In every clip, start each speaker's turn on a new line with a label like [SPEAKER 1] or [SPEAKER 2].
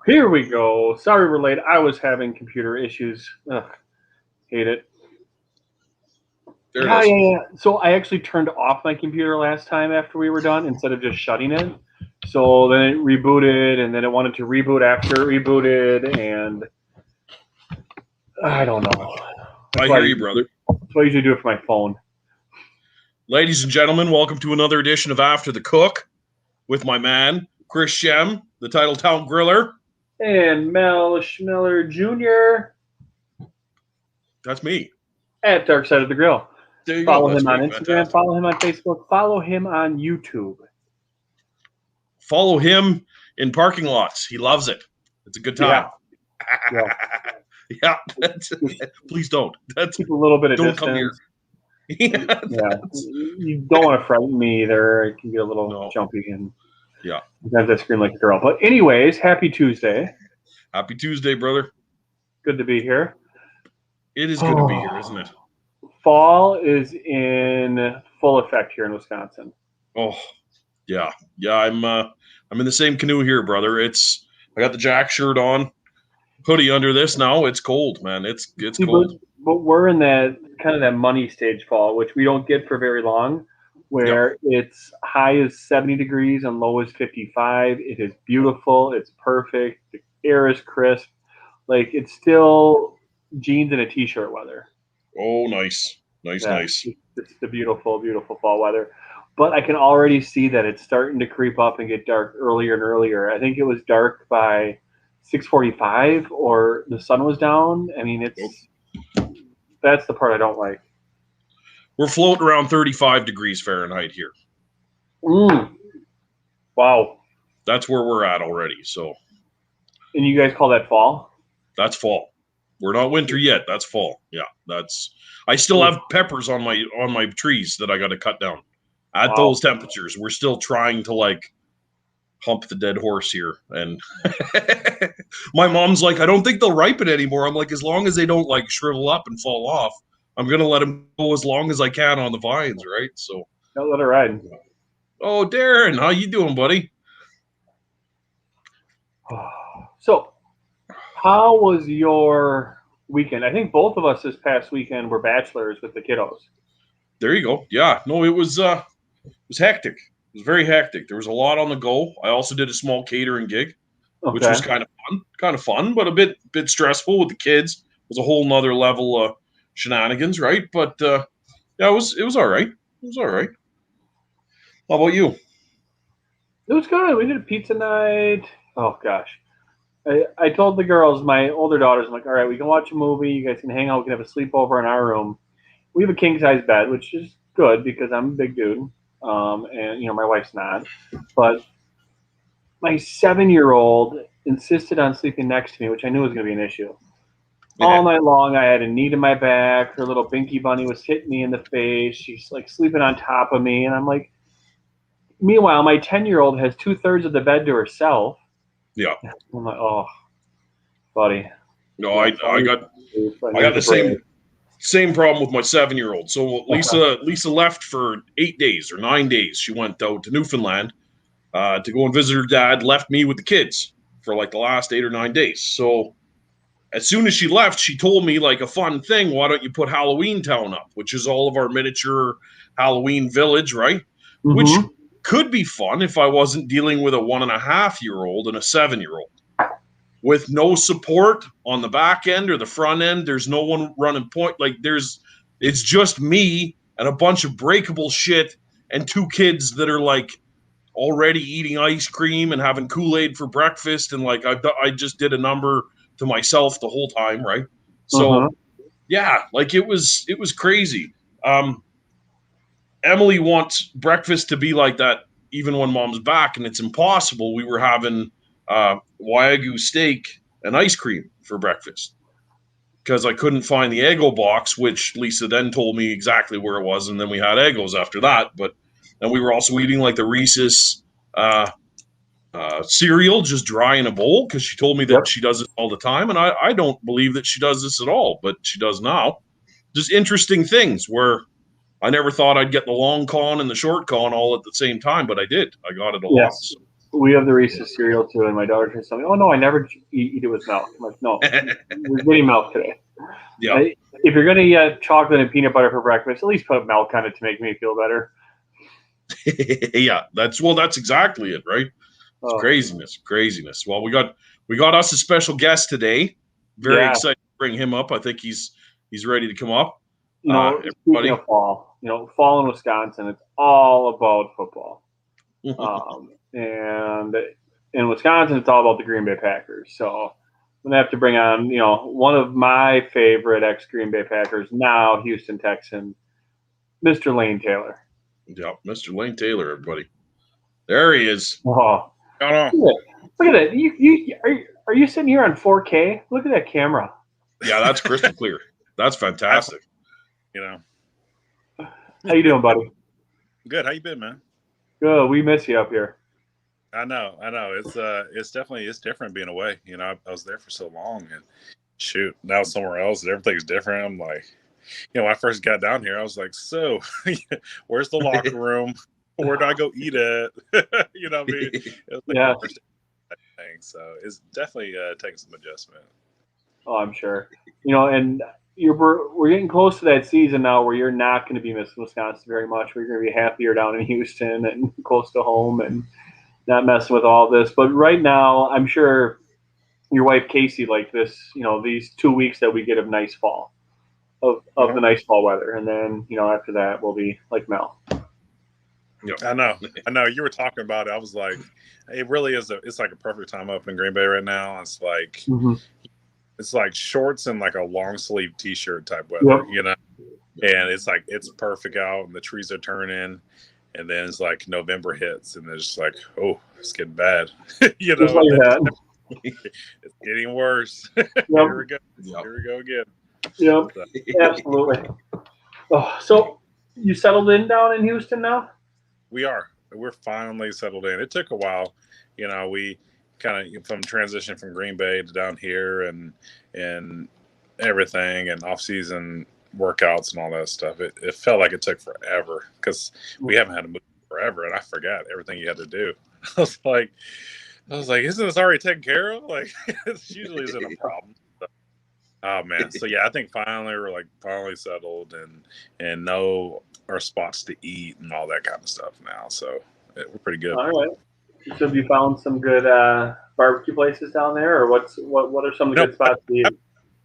[SPEAKER 1] Here we go. Sorry we're late. I was having computer issues. Ugh, hate it.
[SPEAKER 2] There
[SPEAKER 1] Yeah,
[SPEAKER 2] it is.
[SPEAKER 1] yeah. So I actually turned off my computer last time after we were done instead of just shutting it. So then it rebooted, and then it wanted to reboot after it rebooted, and I don't know.
[SPEAKER 2] I hear you, brother.
[SPEAKER 1] That's what I usually do it for my phone.
[SPEAKER 2] Ladies and gentlemen, welcome to another edition of After the Cook with my man, Chris Shem, the Title Town Griller.
[SPEAKER 1] And Mel Schmiller Jr.
[SPEAKER 2] That's me.
[SPEAKER 1] At Dark Side of the Grill.
[SPEAKER 2] There you
[SPEAKER 1] Follow
[SPEAKER 2] go.
[SPEAKER 1] him on
[SPEAKER 2] Great.
[SPEAKER 1] Instagram.
[SPEAKER 2] Fantastic.
[SPEAKER 1] Follow him on Facebook. Follow him on YouTube.
[SPEAKER 2] Follow him in parking lots. He loves it. It's a good time. Yeah. Please don't.
[SPEAKER 1] Keep a little bit of
[SPEAKER 2] don't
[SPEAKER 1] distance.
[SPEAKER 2] come here.
[SPEAKER 1] Yeah. You don't want to frighten me either. It can get a little jumpy and sometimes I scream like a girl. But anyways, happy Tuesday.
[SPEAKER 2] Happy Tuesday, brother. Good
[SPEAKER 1] to be here.
[SPEAKER 2] It is good to be here, isn't it?
[SPEAKER 1] Fall is in full effect here in Wisconsin.
[SPEAKER 2] Oh, yeah. I'm in the same canoe here, brother. I got the jack shirt on, hoodie under this now. It's cold, man. It's cold.
[SPEAKER 1] But we're in that kind of that money stage fall, which we don't get for very long, where it's high is 70 degrees and low is 55. It is beautiful. It's perfect. The air is crisp. Like, it's still jeans and a t-shirt weather.
[SPEAKER 2] Oh, nice. Nice.
[SPEAKER 1] It's the beautiful, beautiful fall weather. But I can already see that it's starting to creep up and get dark earlier and earlier. I think it was dark by 6:45 or the sun was down. I mean, that's the part I don't like.
[SPEAKER 2] We're floating around 35 degrees Fahrenheit here.
[SPEAKER 1] Wow.
[SPEAKER 2] That's where we're at already. So.
[SPEAKER 1] And you guys call that fall?
[SPEAKER 2] That's fall. We're not winter yet. That's fall. Yeah, I still have peppers on my trees that I got to cut down. At those temperatures, we're still trying to hump the dead horse here. And my mom's like, I don't think they'll ripen anymore. I'm like, as long as they don't shrivel up and fall off, I'm gonna let them go as long as I can on the vines, right? So
[SPEAKER 1] don't let it ride.
[SPEAKER 2] Oh, Darren, how you doing, buddy?
[SPEAKER 1] So, how was your weekend? I think both of us this past weekend were bachelors with the kiddos.
[SPEAKER 2] There you go. Yeah, no, it was hectic. It was very hectic. There was a lot on the go. I also did a small catering gig, which was kind of fun, but a bit stressful with the kids. It was a whole nother level of shenanigans, right? But it was all right. It was all right. How about you?
[SPEAKER 1] It was good. We did a pizza night. Oh gosh. I told the girls, my older daughters, I'm like, all right, we can watch a movie. You guys can hang out. We can have a sleepover in our room. We have a king size bed, which is good because I'm a big dude, and my wife's not. But my 7-year-old insisted on sleeping next to me, which I knew was going to be an issue. All night long, I had a knee to my back. Her little binky bunny was hitting me in the face. She's sleeping on top of me, and I'm like. Meanwhile, my 10-year-old has 2/3 of the bed to herself.
[SPEAKER 2] Yeah.
[SPEAKER 1] I'm like, oh, buddy.
[SPEAKER 2] No, I got the same problem with my 7-year-old. So Lisa left for 8 days or 9 days. She went out to Newfoundland to go and visit her dad. Left me with the kids for the last 8 or 9 days. So as soon as she left, she told me a fun thing. Why don't you put Halloween Town up, which is all of our miniature Halloween village, right?
[SPEAKER 1] Mm-hmm.
[SPEAKER 2] Which could be fun if I wasn't dealing with a 1.5-year-old and a 7-year-old. With no support on the back end or the front end, there's no one running point. It's just me and a bunch of breakable shit and 2 kids that are already eating ice cream and having Kool-Aid for breakfast. And I just did a number to myself the whole time, right? So it was crazy. Emily wants breakfast to be like that even when mom's back, and it's impossible. We were having Wagyu steak and ice cream for breakfast because I couldn't find the Eggo box, which Lisa then told me exactly where it was, and then we had Eggos after that. And we were also eating the Reese's cereal just dry in a bowl because she told me that she does it all the time, and I don't believe that she does this at all, but she does now. Just interesting things where I never thought I'd get the long con and the short con all at the same time, but I did. I got it a lot. So.
[SPEAKER 1] we have the Reese's cereal too, and my daughter tries to tell me, "Oh no, I never eat it with milk." I'm like, "No, you're getting milk today.
[SPEAKER 2] Yeah.
[SPEAKER 1] If you're gonna eat chocolate and peanut butter for breakfast, at least put milk on it to make me feel better."
[SPEAKER 2] Yeah, that's exactly it, right? It's
[SPEAKER 1] Oh,
[SPEAKER 2] craziness. Well, we got us a special guest today. Very
[SPEAKER 1] yeah.
[SPEAKER 2] excited to bring him up. I think he's ready to come up.
[SPEAKER 1] Speaking
[SPEAKER 2] Everybody.
[SPEAKER 1] of fall, fall in Wisconsin, it's all about football. And in Wisconsin, it's all about the Green Bay Packers. So I'm gonna have to bring on, one of my favorite ex Green Bay Packers, now Houston Texan, Mr. Lane Taylor.
[SPEAKER 2] Yeah, Mr. Lane Taylor, everybody. There he is.
[SPEAKER 1] Oh,
[SPEAKER 3] I don't know.
[SPEAKER 1] look at that! Are you sitting here on 4K? Look at that camera.
[SPEAKER 2] Yeah, that's crystal clear. That's fantastic.
[SPEAKER 3] You know,
[SPEAKER 1] How you doing, buddy?
[SPEAKER 3] good. How you been, man?
[SPEAKER 1] Good. We miss you up here.
[SPEAKER 3] I know. It's definitely different being away. I was there for so long, and shoot, now somewhere else, and everything's different. I'm like, when I first got down here, I was like, so, where's the locker room? Where do I go eat at? You know what I mean? It was like
[SPEAKER 1] Yeah.
[SPEAKER 3] the first thing, so it's definitely taking some adjustment.
[SPEAKER 1] Oh, I'm sure. And we're getting close to that season now where you're not going to be missing Wisconsin very much. We're going to be happier down in Houston and close to home and not messing with all this. But right now, I'm sure your wife Casey liked this. These 2 weeks that we get of nice fall, of the nice fall weather, and then after that we'll be like Mel.
[SPEAKER 3] I know. You were talking about it. I was like, it really is. It's like a perfect time up in Green Bay right now. It's like.
[SPEAKER 1] Mm-hmm.
[SPEAKER 3] It's like shorts and like a long sleeve t-shirt type weather,
[SPEAKER 1] Yep.
[SPEAKER 3] And it's like it's perfect out and the trees are turning, and then it's like November hits and it's just like, oh, it's getting bad.
[SPEAKER 1] Just like that.
[SPEAKER 3] It's getting worse.
[SPEAKER 1] Yep.
[SPEAKER 3] Here we go.
[SPEAKER 2] Yep.
[SPEAKER 3] Here we go again.
[SPEAKER 1] Yep. Absolutely. Oh, so you settled in down in Houston now?
[SPEAKER 3] We're finally settled in. It took a while. We kind of from transition from Green Bay to down here and everything and off-season workouts and all that stuff. It felt like it took forever because we haven't had to move forever, and I forgot everything you had to do. I was like, isn't this already taken care of? Like, it usually isn't a problem. Oh man, so yeah, I think we're finally settled and know our spots to eat and all that kind of stuff now. So we're pretty good.
[SPEAKER 1] All right. So have you found some good barbecue places down there, or what are some of the good spots to eat?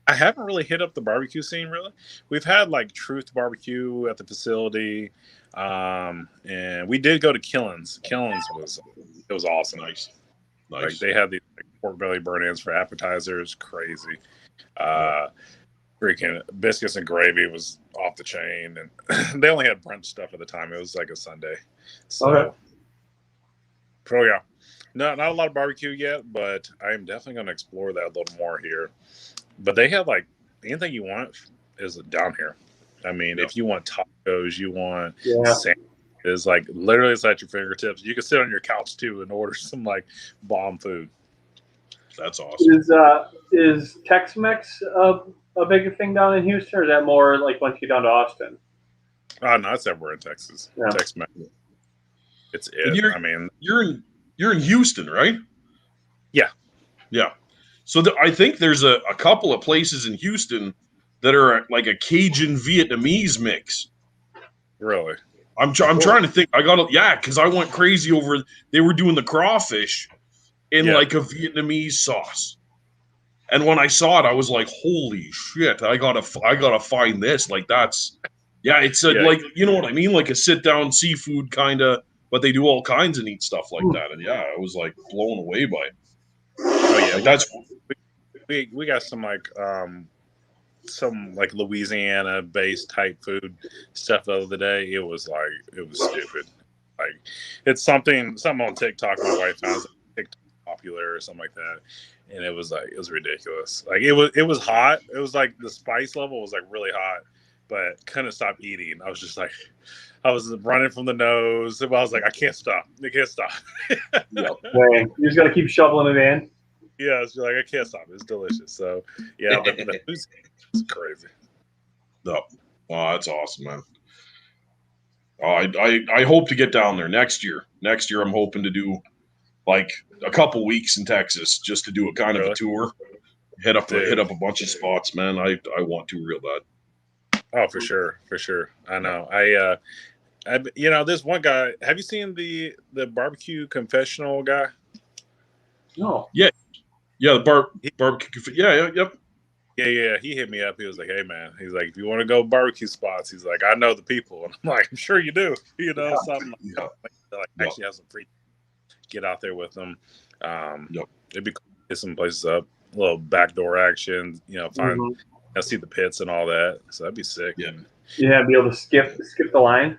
[SPEAKER 3] I haven't really hit up the barbecue scene really. We've had like Truth Barbecue at the facility, and we did go to Killen's. Killen's was awesome.
[SPEAKER 2] Nice.
[SPEAKER 3] Like they had these pork belly burn-ins for appetizers, crazy. Freaking biscuits and gravy was off the chain, and they only had brunch stuff at the time. It was like a Sunday, so.
[SPEAKER 1] Okay.
[SPEAKER 3] Oh yeah, not a lot of barbecue yet, but I am definitely going to explore that a little more here. But they have like anything you want is down here. I mean, if you want tacos, you want sandwiches, like literally it's at your fingertips. You can sit on your couch too and order some like bomb food.
[SPEAKER 2] That's awesome.
[SPEAKER 1] Is Tex-Mex a big thing down in Houston, or is that more like once you get down to Austin?
[SPEAKER 3] Oh no, it's everywhere in Texas.
[SPEAKER 1] Yeah.
[SPEAKER 3] Tex-Mex. It's it. I mean,
[SPEAKER 2] you're in Houston, right?
[SPEAKER 3] Yeah.
[SPEAKER 2] So I think there's a couple of places in Houston that are like a Cajun Vietnamese mix.
[SPEAKER 3] Really?
[SPEAKER 2] I'm trying to think. Because I went crazy over. They were doing the crawfish in like a Vietnamese sauce, and when I saw it, I was like, "Holy shit! I gotta find this." Like that's it's like you know what I mean, like a sit down seafood kind of. But they do all kinds of neat stuff like that, and I was like blown away by it.
[SPEAKER 3] Oh yeah,
[SPEAKER 2] like, that's
[SPEAKER 3] we got some like Louisiana based type food stuff the other day. It was stupid. Like it's something on TikTok. My wife found TikTok popular or something like that, and it was ridiculous. Like it was hot. It was like the spice level was like really hot, but couldn't stop eating. I was just like. I was running from the nose. I was like, I can't stop.
[SPEAKER 1] You just got to keep shoveling it in.
[SPEAKER 3] Yeah, it's like I can't stop. It's delicious. So yeah, the food's crazy.
[SPEAKER 2] No, oh, that's awesome, man. Oh, I hope to get down there next year. Next year, I'm hoping to do like a couple weeks in Texas just to do a kind of a tour. Hit up a bunch of spots, man. I want to real bad.
[SPEAKER 3] Oh, for sure. I know. This one guy. Have you seen the barbecue confessional guy?
[SPEAKER 1] No.
[SPEAKER 2] Yeah. The barbecue. Yep.
[SPEAKER 3] Yeah. He hit me up. He was like, "Hey, man," he's like, "if you want to go barbecue spots," he's like, "I know the people," and I'm like, "I'm sure you do." Something like actually have some free. Get out there with them. It'd be cool to get some places up, a little backdoor action. See the pits and all that. So that'd be sick.
[SPEAKER 1] Yeah, be able to skip the line.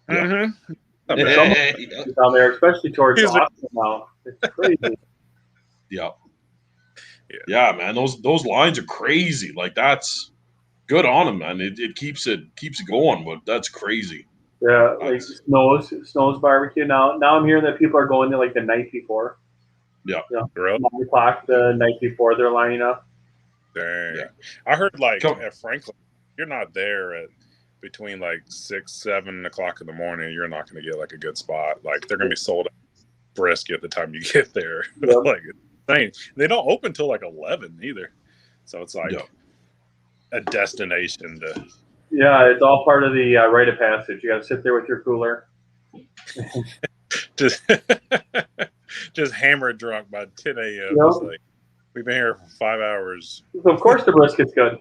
[SPEAKER 3] Mm-hmm.
[SPEAKER 1] Down there, especially towards Austin now. It's crazy.
[SPEAKER 2] Yeah, man. Those lines are crazy. Like, that's good on them, man. It keeps it going, but that's crazy.
[SPEAKER 1] Yeah, like Snow's barbecue. Now I'm hearing that people are going there like the night before.
[SPEAKER 2] Yeah.
[SPEAKER 1] 9 o'clock the night before they're lining up.
[SPEAKER 3] Dang. Yeah. I heard like at Franklin, you're not there at between like 6, 7 o'clock in the morning. You're not going to get like a good spot. Like they're going to be sold out brisket the time you get there. Yep. Like they don't open till like 11 either. So it's like a destination to.
[SPEAKER 1] Yeah, it's all part of the rite of passage. You got to sit there with your cooler.
[SPEAKER 3] just hammered drunk by 10 a.m.
[SPEAKER 1] Yep.
[SPEAKER 3] It's like, we've been here for 5 hours.
[SPEAKER 1] Of course the brisket's good.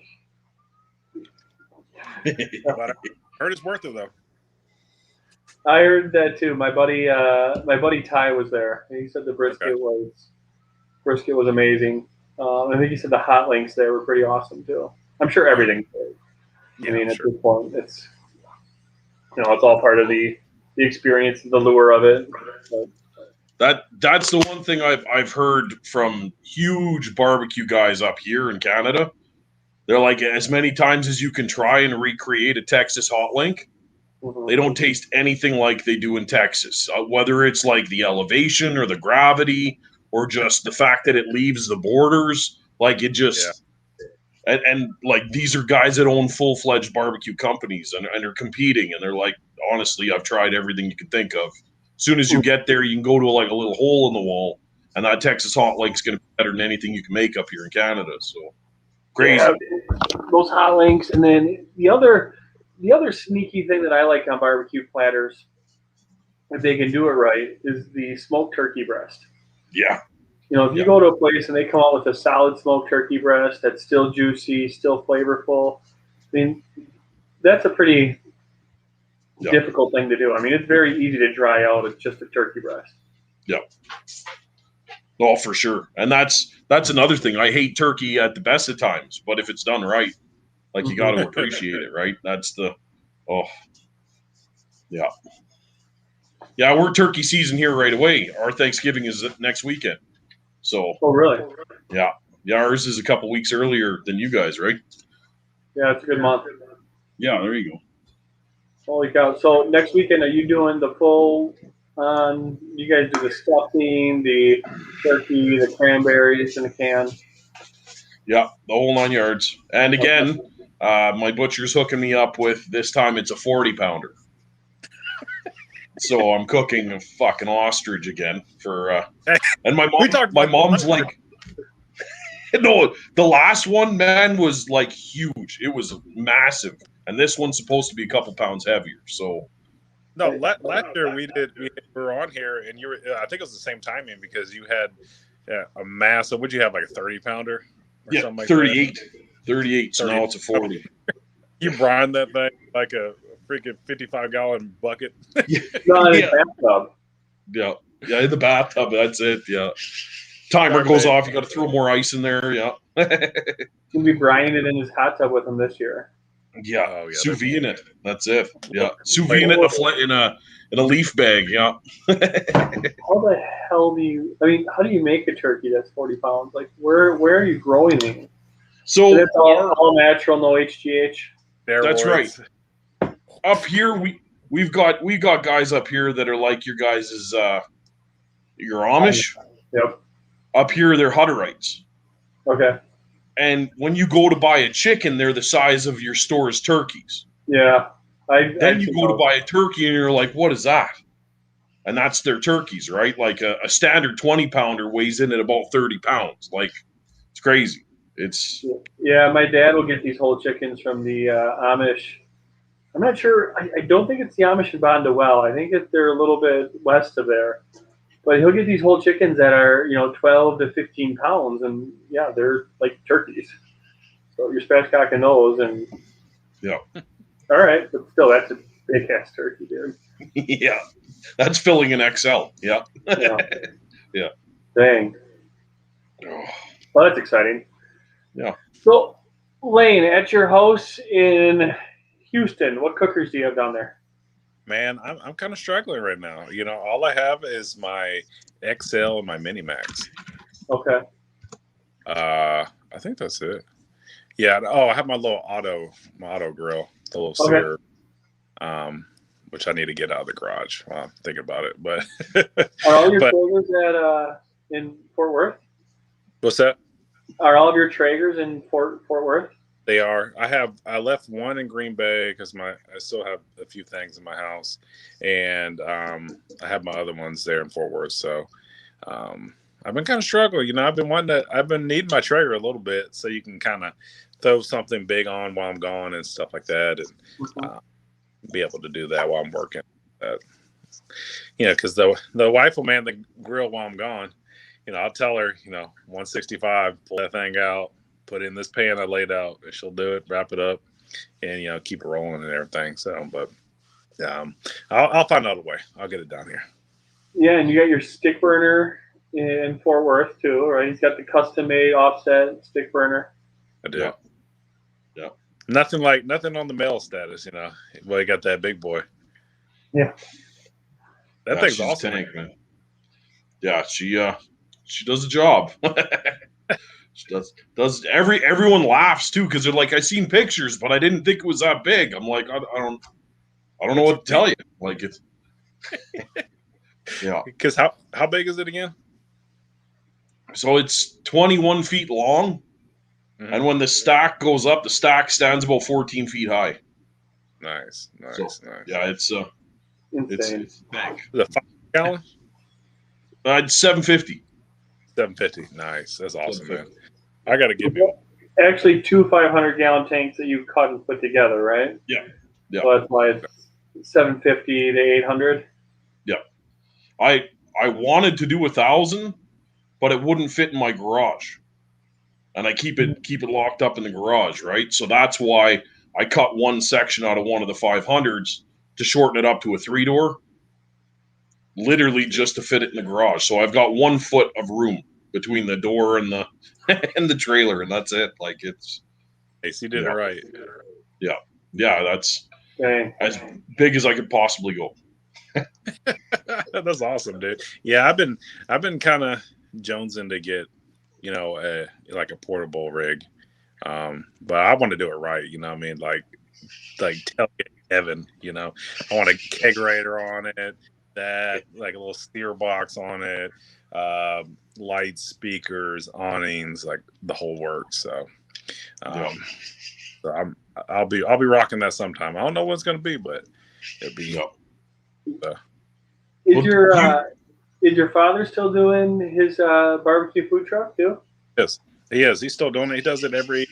[SPEAKER 3] But I heard it's worth it, though.
[SPEAKER 1] I heard that, too. My buddy Ty was there. He said the brisket was amazing. I think he said the hot links there were pretty awesome, too. I'm sure everything's good. I mean, at this point, it's all part of the experience, the lure of it.
[SPEAKER 2] That's the one thing I've heard from huge barbecue guys up here in Canada. They're like, as many times as you can try and recreate a Texas hot link, they don't taste anything like they do in Texas. Whether it's like the elevation or the gravity or just the fact that it leaves the borders, like it just. Yeah. And like, these are guys that own full-fledged barbecue companies and are competing. And they're like, honestly, I've tried everything you can think of. As soon as you get there, you can go to like a little hole in the wall. And that Texas hot link's going to be better than anything you can make up here in Canada. So crazy. Yeah,
[SPEAKER 1] those hot links. And then the other sneaky thing that I like on barbecue platters, if they can do it right, is the smoked turkey breast.
[SPEAKER 2] Yeah.
[SPEAKER 1] If you go to a place and they come out with a solid smoked turkey breast that's still juicy, still flavorful, I mean, that's a pretty difficult thing to do. I mean, it's very easy to dry out. It's just a turkey breast.
[SPEAKER 2] Yep. Oh, for sure. And that's another thing. I hate turkey at the best of times, but if it's done right, like, you got to appreciate it, right? That's yeah. Yeah, we're turkey season here right away. Our Thanksgiving is next weekend. So.
[SPEAKER 1] Oh, really?
[SPEAKER 2] Yeah. Ours is a couple weeks earlier than you guys, right?
[SPEAKER 1] Yeah, it's a good month.
[SPEAKER 2] Yeah, there you go.
[SPEAKER 1] Holy cow! So next weekend, are you doing the full? You guys do the stuffing, the turkey, the cranberries in a can.
[SPEAKER 2] Yeah, the whole 9 yards. And again, my butcher's hooking me up with, this time it's a 40-pounder. So I'm cooking a fucking ostrich again for, and my mom's like, no, the last one, man, was like huge. It was massive, and this one's supposed to be a couple pounds heavier. So,
[SPEAKER 3] no, last year we were on here, and you were, I think it was the same timing because you had a massive. Would you have like a 30-pounder?
[SPEAKER 2] Yeah, something like 38. That? 38. So now it's a 40.
[SPEAKER 3] You brine that thing like a freaking 55-gallon bucket.
[SPEAKER 1] No, in the bathtub.
[SPEAKER 2] Yeah, in the bathtub. That's it. Yeah. Timer goes off. You got to throw more ice in there. Yeah.
[SPEAKER 1] He'll be brining it in his hot tub with him this year.
[SPEAKER 2] Yeah. Sous vide in it. That's it. Yeah. Sous vide in it in a leaf bag. Yeah.
[SPEAKER 1] How the hell how do you make a turkey that's 40 pounds? Like, where are you growing these?
[SPEAKER 2] So
[SPEAKER 1] it's all natural, no HGH.
[SPEAKER 2] That's right. Up here, we've got guys up here that are like your guys' your Amish.
[SPEAKER 1] Yep.
[SPEAKER 2] Up here, they're Hutterites.
[SPEAKER 1] Okay.
[SPEAKER 2] And when you go to buy a chicken, they're the size of your store's turkeys.
[SPEAKER 1] Yeah.
[SPEAKER 2] Then you go to buy a turkey, and you're like, what is that? and that's their turkeys, right? Like a standard 20-pounder weighs in at about 30 pounds. Like, it's crazy. It's
[SPEAKER 1] Yeah, my dad will get these whole chickens from the Amish. I'm not sure. I don't think it's the Amish in Bondwell. I think they're a little bit west of there. But he'll get these whole chickens that are 12 to 15 pounds, and yeah, they're like turkeys. So you're spatchcocking those, and
[SPEAKER 2] yeah,
[SPEAKER 1] all right, but still, that's a big ass turkey, dude.
[SPEAKER 2] yeah, that's filling an XL. Yeah,
[SPEAKER 1] Yeah.
[SPEAKER 2] yeah.
[SPEAKER 1] Dang.
[SPEAKER 2] Oh,
[SPEAKER 1] Well, that's exciting.
[SPEAKER 2] yeah.
[SPEAKER 1] So, Lane, at your house in Houston, what cookers do you have down there?
[SPEAKER 3] Man, I'm kind of struggling right now. All I have is my XL and my Mini Max.
[SPEAKER 1] Okay.
[SPEAKER 3] I think that's it. Yeah. Oh, I have my auto grill, the little sear, which I need to get out of the garage while I'm thinking about it. But
[SPEAKER 1] are all your Traegers at in Fort Worth?
[SPEAKER 3] What's that?
[SPEAKER 1] Are all of your Traegers in Fort Worth?
[SPEAKER 3] They are. I left one in Green Bay because I still have a few things in my house, and I have my other ones there in Fort Worth. So I've been kind of struggling. I've been needing my Traeger a little bit so you can kind of throw something big on while I'm gone and stuff like that, and be able to do that while I'm working. Because the wife will man the grill while I'm gone. I'll tell her, 165, pull that thing out, put in this pan I laid out, and she'll do it, wrap it up, and keep it rolling and everything. So, but I'll find out a way. I'll get it down here.
[SPEAKER 1] Yeah, and you got your stick burner in Fort Worth too, right? He's got the custom made offset stick burner.
[SPEAKER 3] I do. Yeah. Nothing on the mail status, Well, you got that big boy.
[SPEAKER 1] Yeah.
[SPEAKER 3] That thing's awesome.
[SPEAKER 2] Tank, man. Yeah, she does the job. She does everyone laughs too because they're like, I seen pictures, but I didn't think it was that big. I'm like, I don't know what to tell you. Like, it's yeah.
[SPEAKER 3] Because how big is it again?
[SPEAKER 2] So it's 21 feet long, and when the stack goes up, the stack stands about 14 feet high.
[SPEAKER 3] Nice.
[SPEAKER 2] Yeah, it's
[SPEAKER 1] insane.
[SPEAKER 2] It's big.
[SPEAKER 3] The 5 gallon?
[SPEAKER 2] It's 750.
[SPEAKER 3] 750. Nice. That's awesome, man. I got to give you
[SPEAKER 1] actually 2 500-gallon tanks that you cut and put together, right?
[SPEAKER 2] Yeah.
[SPEAKER 1] So that's why it's 750 to 800.
[SPEAKER 2] Yeah. I wanted to do 1,000, but it wouldn't fit in my garage, and I keep it locked up in the garage, right? So that's why I cut one section out of one of the 500s to shorten it up to a 3-door, literally just to fit it in the garage. So I've got 1 foot of room between the door and the and the trailer, and that's it. Like, it's
[SPEAKER 3] you did it right.
[SPEAKER 2] Yeah. That's
[SPEAKER 1] Okay.
[SPEAKER 2] as big as I could possibly go.
[SPEAKER 3] That's awesome, dude. Yeah, I've been kind of jonesing to get, like a portable rig. But I want to do it right, what I mean? Like tailgate heaven, I want a kegerator on it, that like a little steer box on it, lights, speakers, awnings, like the whole works. So, so I'll be rocking that sometime. I don't know what it's gonna be, but it'll be.
[SPEAKER 1] Is your father still doing his barbecue food truck too?
[SPEAKER 3] Yes, he is. He's still doing it. He does it every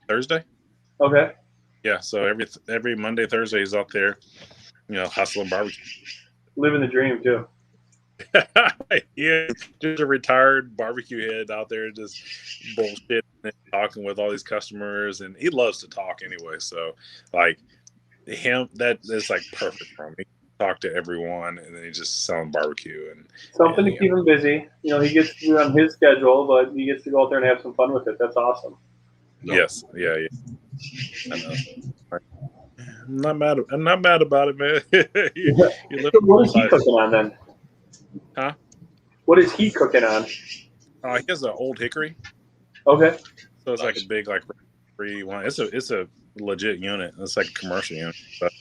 [SPEAKER 3] Thursday.
[SPEAKER 1] Okay.
[SPEAKER 3] Yeah, so every Monday, Thursday, he's out there, hustling barbecue.
[SPEAKER 1] Living the dream too.
[SPEAKER 3] Yeah, just a retired barbecue head out there, just bullshit and talking with all these customers, and he loves to talk anyway. So, like him, that's like perfect for me. Talk to everyone, and then he's just selling barbecue and
[SPEAKER 1] something to keep him busy. He gets to do it on his schedule, but he gets to go out there and have some fun with it. That's awesome.
[SPEAKER 3] Yes, yeah. I know. I'm not mad about it, man.
[SPEAKER 1] What is he cooking on then?
[SPEAKER 3] Huh?
[SPEAKER 1] What is he cooking on?
[SPEAKER 3] He has an old hickory.
[SPEAKER 1] Okay.
[SPEAKER 3] So it's like a big free one. It's a legit unit. It's like a commercial unit. But,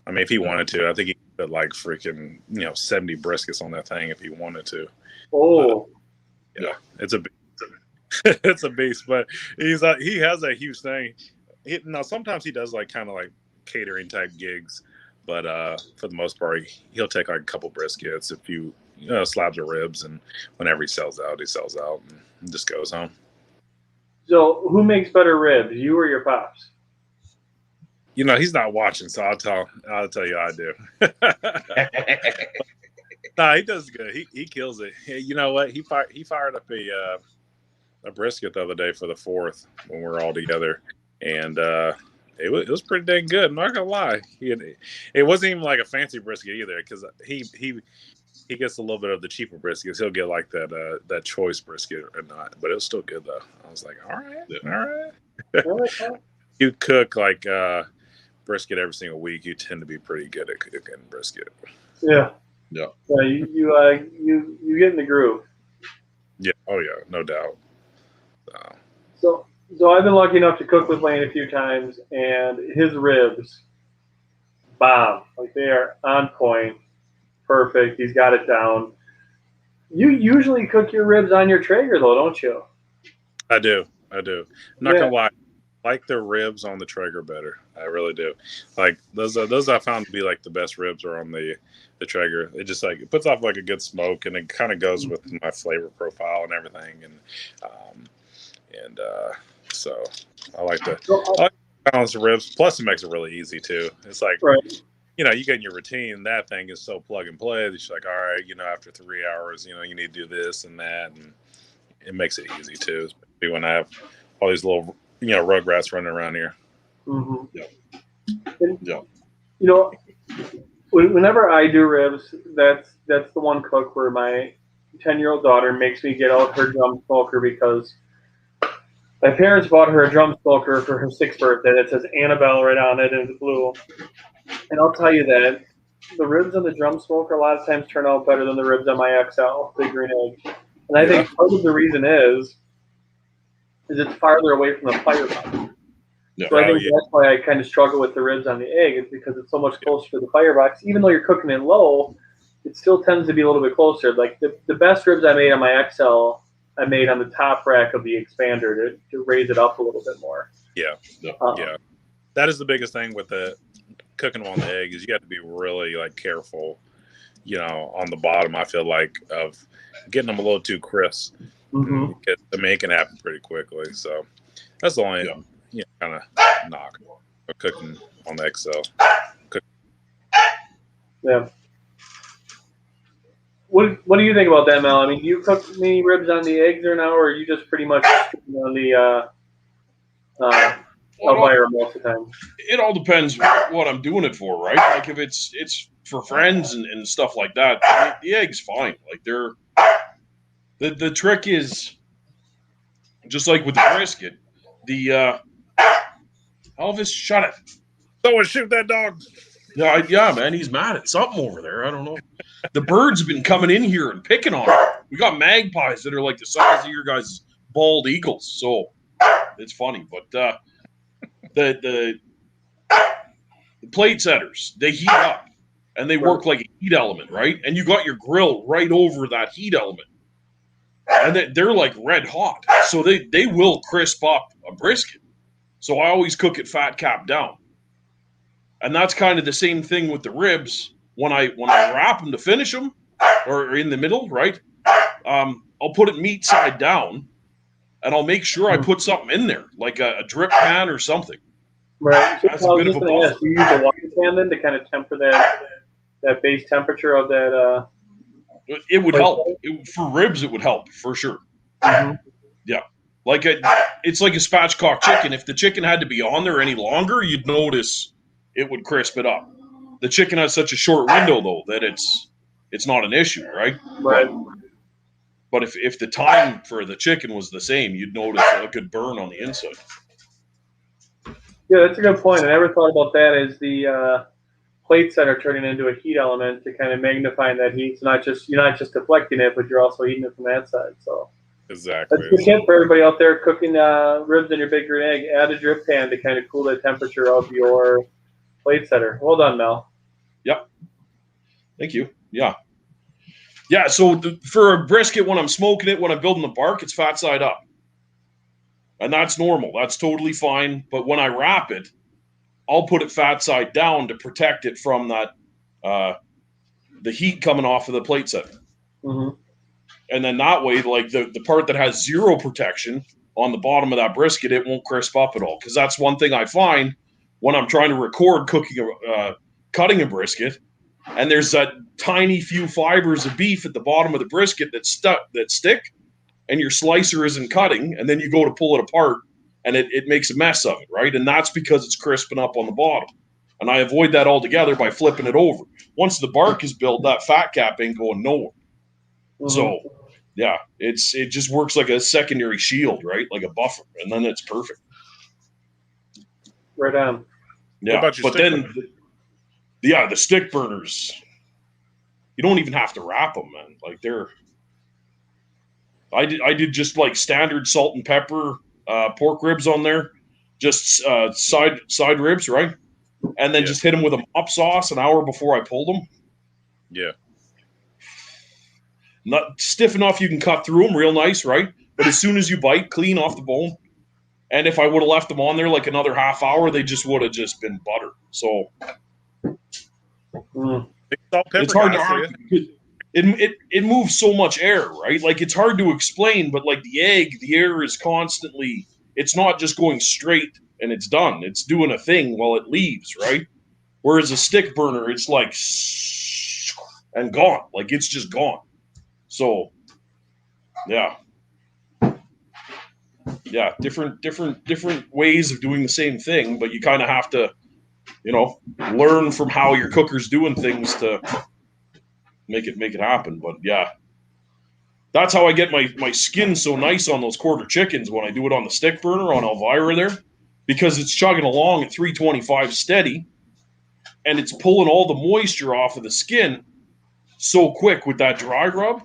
[SPEAKER 3] I mean, if he wanted to, I think he could put like freaking 70 briskets on that thing if he wanted to.
[SPEAKER 1] Oh.
[SPEAKER 3] Yeah, it's a it's a beast. But he has a huge thing. Now sometimes he does like kind of like catering type gigs But for the most part, he'll take like a couple briskets, a few slabs of ribs, and whenever he sells out and just goes home.
[SPEAKER 1] So who makes better ribs, you or your pops?
[SPEAKER 3] He's not watching, so I'll tell you I do. Nah, he does good. He kills it. Hey, you know what? He fired up a brisket the other day for the 4th when we were all together, and it was pretty dang good. I'm not gonna lie. It wasn't even like a fancy brisket either, because he gets a little bit of the cheaper briskets. He'll get like that choice brisket or not, but it was still good though. I was like, all right. You cook like brisket every single week, you tend to be pretty good at cooking brisket.
[SPEAKER 1] Yeah.
[SPEAKER 2] Yeah.
[SPEAKER 1] You get in the groove.
[SPEAKER 3] Yeah. Oh yeah, no doubt.
[SPEAKER 1] So I've been lucky enough to cook with Lane a few times, and his ribs, bomb. Like, they are on point, perfect. He's got it down. You usually cook your ribs on your Traeger though, don't you?
[SPEAKER 3] I do. I'm not gonna lie. I like the ribs on the Traeger better. I really do. Like those I found to be like the best ribs are on the Traeger. It just like it puts off like a good smoke, and it kind of goes with my flavor profile and everything. And so I like to balance the ribs. Plus, it makes it really easy too. It's like you get in your routine. That thing is so plug and play. It's like, all right, after 3 hours, you need to do this and that, and it makes it easy too. Especially when I have all these little rugrats running around here.
[SPEAKER 1] Mm-hmm.
[SPEAKER 2] Yeah.
[SPEAKER 1] Whenever I do ribs, that's the one cook where my 10-year-old daughter makes me get out her drum smoker, because my parents bought her a drum smoker for her 6th birthday that says Annabelle right on it, and it's blue. And I'll tell you that the ribs on the drum smoker a lot of times turn out better than the ribs on my XL, Big Green Egg. And I think part of the reason is it's farther away from the firebox.
[SPEAKER 2] Yeah.
[SPEAKER 1] So I think that's why I kind of struggle with the ribs on the egg, is because it's so much closer to the firebox. Even though you're cooking it low, it still tends to be a little bit closer. Like the best ribs I made on my XL, I made on the top rack of the expander to raise it up a little bit more.
[SPEAKER 3] Yeah. Yeah. That is the biggest thing with the cooking them on the egg, is you have to be really like careful, on the bottom, I feel like, of getting them a little too crisp.
[SPEAKER 1] Mm-hmm.
[SPEAKER 3] It can happen pretty quickly. So that's the only kind of knock of cooking on the XL.
[SPEAKER 1] Yeah. What do you think about that, Mel? I mean, do you cook any ribs on the eggs or now, or are you just pretty much on the Elvira most of the time?
[SPEAKER 2] It all depends what I'm doing it for, right? Like if it's for friends and stuff like that, the egg's fine. Like the trick is just like with the brisket. Elvis, shut it!
[SPEAKER 3] Someone shoot that dog!
[SPEAKER 2] Yeah, man, he's mad at something over there. I don't know. The birds have been coming in here and picking on him. We got magpies that are like the size of your guys' bald eagles, so it's funny. But the plate setters, they heat up and they work like a heat element, right? And you got your grill right over that heat element, and they're like red hot, so they will crisp up a brisket. So I always cook it fat cap down. And that's kind of the same thing with the ribs. When I wrap them to finish them, or in the middle, right? I'll put it meat side down, and I'll make sure I put something in there, like a drip pan or something.
[SPEAKER 1] Right.
[SPEAKER 2] That's a bit of a buffer.
[SPEAKER 1] Do you use a water pan then to kind of temper that base temperature of that?
[SPEAKER 2] It would help. For ribs, it would help, for sure.
[SPEAKER 1] Mm-hmm.
[SPEAKER 2] Yeah. It's like a spatchcock chicken. If the chicken had to be on there any longer, you'd notice it would crisp it up. The chicken has such a short window, though, that it's not an issue, right?
[SPEAKER 1] Right.
[SPEAKER 2] But if the time for the chicken was the same, you'd notice a good burn on the inside.
[SPEAKER 1] Yeah, that's a good point. I never thought about that as the plates that are turning into a heat element to kind of magnifying that heat. It's you're not just deflecting it, but you're also heating it from that side. So
[SPEAKER 3] exactly.
[SPEAKER 1] That's a good tip for everybody out there cooking ribs in your Big Green Egg. Add a drip pan to kind of cool the temperature of your plate setter. Well done, Mel.
[SPEAKER 2] Yep. Thank you. Yeah. Yeah, so for a brisket, when I'm smoking it, when I'm building the bark, it's fat side up. And that's normal. That's totally fine. But when I wrap it, I'll put it fat side down to protect it from that the heat coming off of the plate set.
[SPEAKER 1] Mm-hmm.
[SPEAKER 2] And then that way, like the part that has zero protection on the bottom of that brisket, it won't crisp up at all. Because that's one thing I find when I'm trying to record cutting a brisket, and there's that tiny few fibers of beef at the bottom of the brisket that stick, and your slicer isn't cutting, and then you go to pull it apart, and it makes a mess of it, right? And that's because it's crisping up on the bottom. And I avoid that altogether by flipping it over. Once the bark is built, that fat cap ain't going nowhere. Mm-hmm. So, yeah, it just works like a secondary shield, right? Like a buffer, and then it's perfect.
[SPEAKER 1] Right on.
[SPEAKER 2] Yeah, but then, the stick burners, you don't even have to wrap them, man. Like I did just like standard salt and pepper pork ribs on there, just side ribs, right? And then just hit them with a mop sauce an hour before I pulled them.
[SPEAKER 3] Yeah.
[SPEAKER 2] Not stiff enough you can cut through them real nice, right? But as soon as you bite, clean off the bone. And if I would have left them on there like another half hour, they just would have just been butter. So it's hard to argue. It moves so much air, right? Like it's hard to explain, but like the egg, the air is constantly, it's not just going straight and it's done. It's doing a thing while it leaves, right? Whereas a stick burner, it's like and gone. Like it's just gone. So yeah, different ways of doing the same thing, but you kind of have to, learn from how your cooker's doing things to make it happen. But yeah, that's how I get my skin so nice on those quarter chickens when I do it on the stick burner on Elvira there, because it's chugging along at 325 steady, and it's pulling all the moisture off of the skin so quick with that dry rub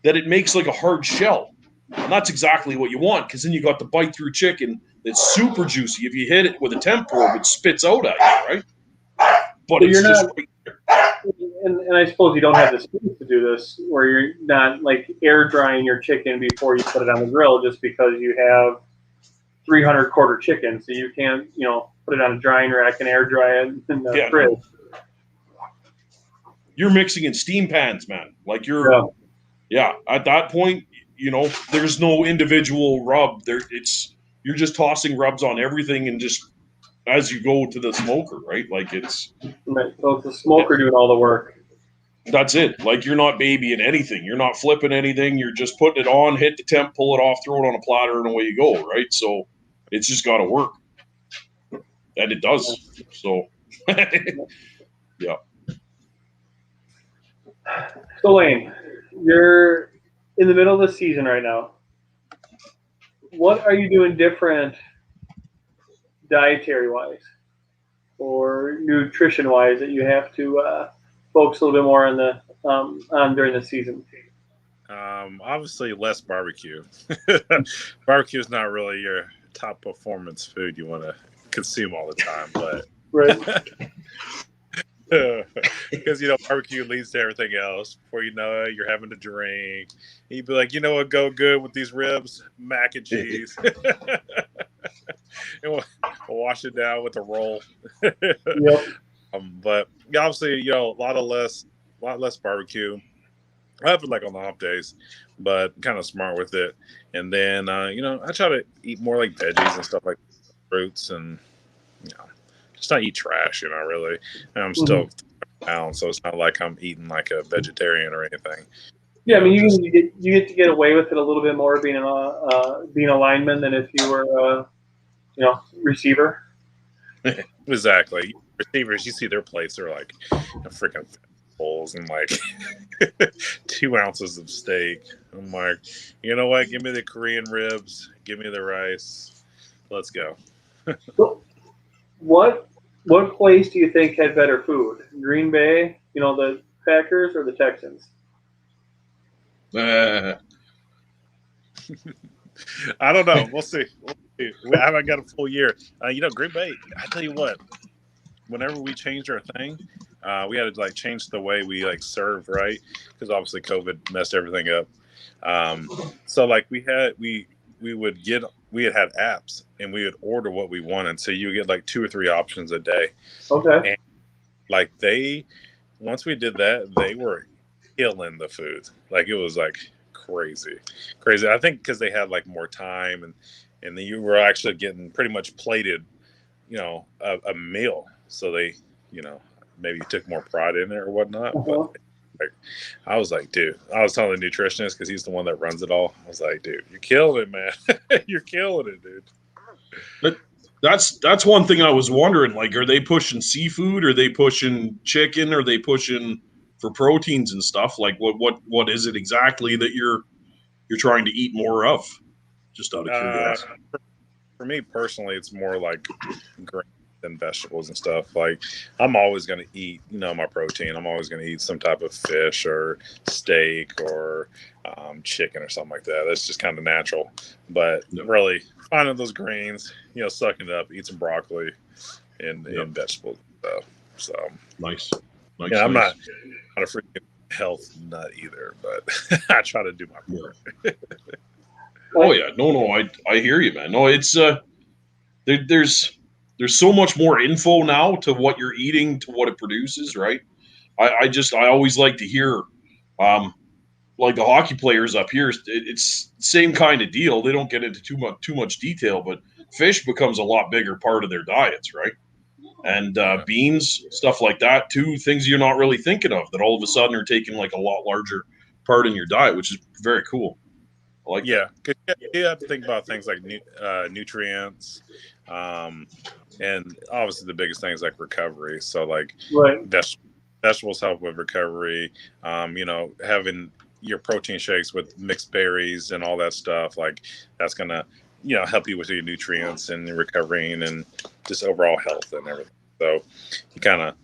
[SPEAKER 2] that it makes like a hard shell. And that's exactly what you want, because then you got the bite through chicken that's super juicy. If you hit it with a temp probe, it spits out at you, right? But it's just right there.
[SPEAKER 1] And I suppose you don't have the space to do this, where you're not like air drying your chicken before you put it on the grill, just because you have 300 quarter chicken, so you can't, put it on a drying rack and air dry it in the fridge.
[SPEAKER 2] You're mixing in steam pans, man. Like you're at that point, there's no individual rub there. You're just tossing rubs on everything and just as you go to the smoker, right? Like it's
[SPEAKER 1] right. So it's the smoker doing all the work.
[SPEAKER 2] That's it. Like you're not babying anything. You're not flipping anything. You're just putting it on, hit the temp, pull it off, throw it on a platter, and away you go, right? So it's just got to work. And it does. So, yeah.
[SPEAKER 1] So, Lane, you're in the middle of the season right now. What are you doing different dietary-wise or nutrition-wise that you have to focus a little bit more on during the season?
[SPEAKER 3] Obviously, less barbecue. Barbecue is not really your top performance food you want to consume all the time, but
[SPEAKER 1] right.
[SPEAKER 3] Because barbecue leads to everything else. Before you know it, you're having to drink. And you'd be like, what go good with these ribs? Mac and cheese. And we'll wash it down with a roll.
[SPEAKER 1] Yep.
[SPEAKER 3] But obviously, a lot less barbecue. I have it like on the off days, but kind of smart with it. And then I try to eat more like veggies and stuff like fruits and just not eat trash, really. And I'm still down, so it's not like I'm eating like a vegetarian or anything.
[SPEAKER 1] Yeah, I mean, you get to get away with it a little bit more being a lineman than if you were receiver.
[SPEAKER 3] Exactly. Receivers, you see their plates are like freaking bowls and like 2 ounces of steak. I'm like, you know what? Give me the Korean ribs. Give me the rice. Let's go.
[SPEAKER 1] What place do you think had better food? Green Bay, the Packers, or the Texans?
[SPEAKER 3] I don't know. We'll see. We haven't got a full year. Green Bay, I tell you what, whenever we changed our thing, we had to change the way we serve, right? Because obviously COVID messed everything up. So we would get we had apps, and we would order what we wanted. So you would get like 2 or 3 options a day.
[SPEAKER 1] Okay.
[SPEAKER 3] And like once we did that, they were killing the food. Like it was like crazy. I think because they had like more time, and then you were actually getting pretty much plated, a meal. So they, maybe took more pride in it or whatnot.
[SPEAKER 1] Uh-huh.
[SPEAKER 3] But like, I was like, dude, I was telling the nutritionist because he's the one that runs it all. I was like, dude, you're killing it, man. You're killing it, dude.
[SPEAKER 2] But that's one thing I was wondering. Like, are they pushing seafood? Are they pushing chicken? Are they pushing for proteins and stuff? Like, what is it exactly that you're trying to eat more of? Just out of curiosity.
[SPEAKER 3] For me personally, it's more like grains and vegetables and stuff. Like, I'm always going to eat, my protein. I'm always going to eat some type of fish or steak or chicken or something like that. That's just kind of natural. But really, finding those grains, sucking it up, eat some broccoli and vegetables and stuff. So
[SPEAKER 2] nice.
[SPEAKER 3] Yeah, I'm not a freaking health nut either, but I try to do my part.
[SPEAKER 2] Oh yeah, no, I hear you, man. No, it's there's so much more info now to what you're eating, to what it produces, right? I always like to hear, like the hockey players up here. It's same kind of deal. They don't get into too much detail, but fish becomes a lot bigger part of their diets, right? And beans, stuff like that too. Things you're not really thinking of that all of a sudden are taking like a lot larger part in your diet, which is very cool. I like
[SPEAKER 3] that. Because you have to think about things like nutrients, and obviously the biggest thing is like recovery. So like vegetables help with recovery. Having your protein shakes with mixed berries and all that stuff, like that's gonna help you with your nutrients and recovering and just overall health and everything. So you kind of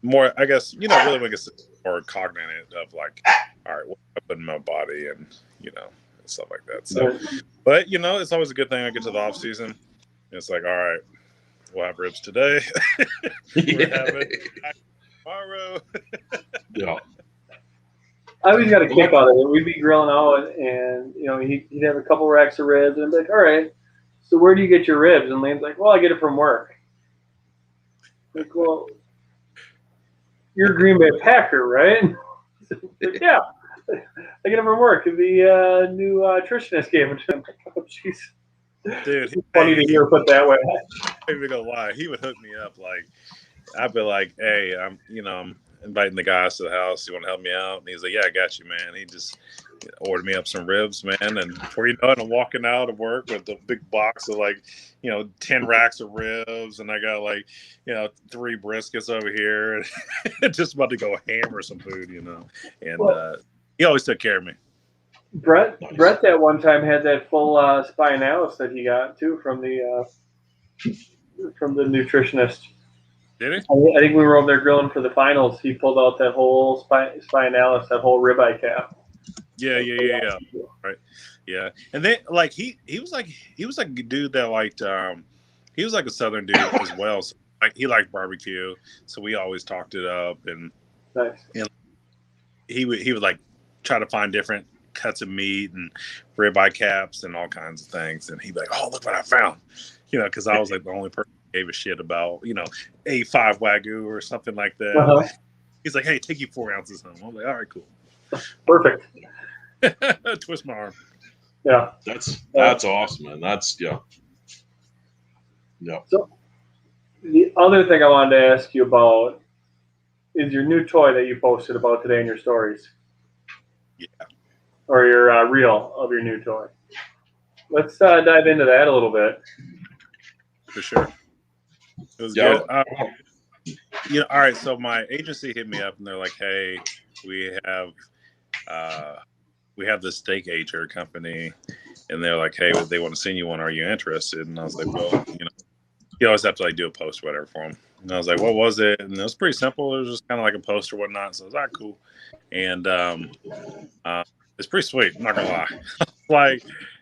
[SPEAKER 3] more, I guess, really when it's more cognizant of like, all right, what I put in my body and stuff like that. So, but it's always a good thing. I get to the off season. It's like, all right, we'll have ribs today. We're having tomorrow.
[SPEAKER 2] Yeah.
[SPEAKER 1] I always got a kick out of it. We'd be grilling out, and he'd have a couple racks of ribs, and I'd be like, "All right, so where do you get your ribs?" And Lane's like, "Well, I get it from work." Like, well, you're a Green Bay Packer, right? Like, yeah, I get it from work. The new nutritionist gave it to him. Oh, jeez.
[SPEAKER 3] Dude,
[SPEAKER 1] it's funny to hear put that way.
[SPEAKER 3] I'm not even gonna lie. He would hook me up. Like, I'd be like, "Hey, I'm inviting the guys to the house. You want to help me out?" And he's like, "Yeah, I got you, man." He just ordered me up some ribs, man. And before you know it, I'm walking out of work with a big box of 10 racks of ribs, and I got 3 briskets over here, and just about to go hammer some food, And he always took care of me.
[SPEAKER 1] Brett that one time had that full spinalis that he got too from the nutritionist.
[SPEAKER 3] Did he?
[SPEAKER 1] I think we were over there grilling for the finals. He pulled out that whole spinalis, that whole ribeye cap.
[SPEAKER 3] Yeah. Right. Yeah. And then he was like a dude that liked he was like a southern dude as well. So he liked barbecue, so we always talked it up, and
[SPEAKER 1] nice.
[SPEAKER 3] And he would like try to find different cuts of meat and ribeye caps and all kinds of things, and he'd be like, "Oh, look what I found," because I was like the only person who gave a shit about A5 Wagyu or something like that.
[SPEAKER 1] Uh-huh.
[SPEAKER 3] He's like, "Hey, take you 4 ounces home." I'm like, "All right, cool."
[SPEAKER 1] Perfect.
[SPEAKER 3] Twist my arm.
[SPEAKER 1] Yeah,
[SPEAKER 2] that's awesome, man. That's yeah.
[SPEAKER 1] So the other thing I wanted to ask you about is your new toy that you posted about today in your stories.
[SPEAKER 3] Yeah.
[SPEAKER 1] Or your reel of your new toy. Let's dive into that a little bit.
[SPEAKER 3] For sure. It was good. All right. So my agency hit me up and they're like, "Hey, we have this steak ager company," and they're like, "Hey, they want to send you one. Are you interested?" And I was like, "Well, you always have to do a post or whatever for them." And I was like, "What was it?" And it was pretty simple. It was just kind of like a post or whatnot. So I was like, "Cool." And it's pretty sweet. I'm not gonna lie.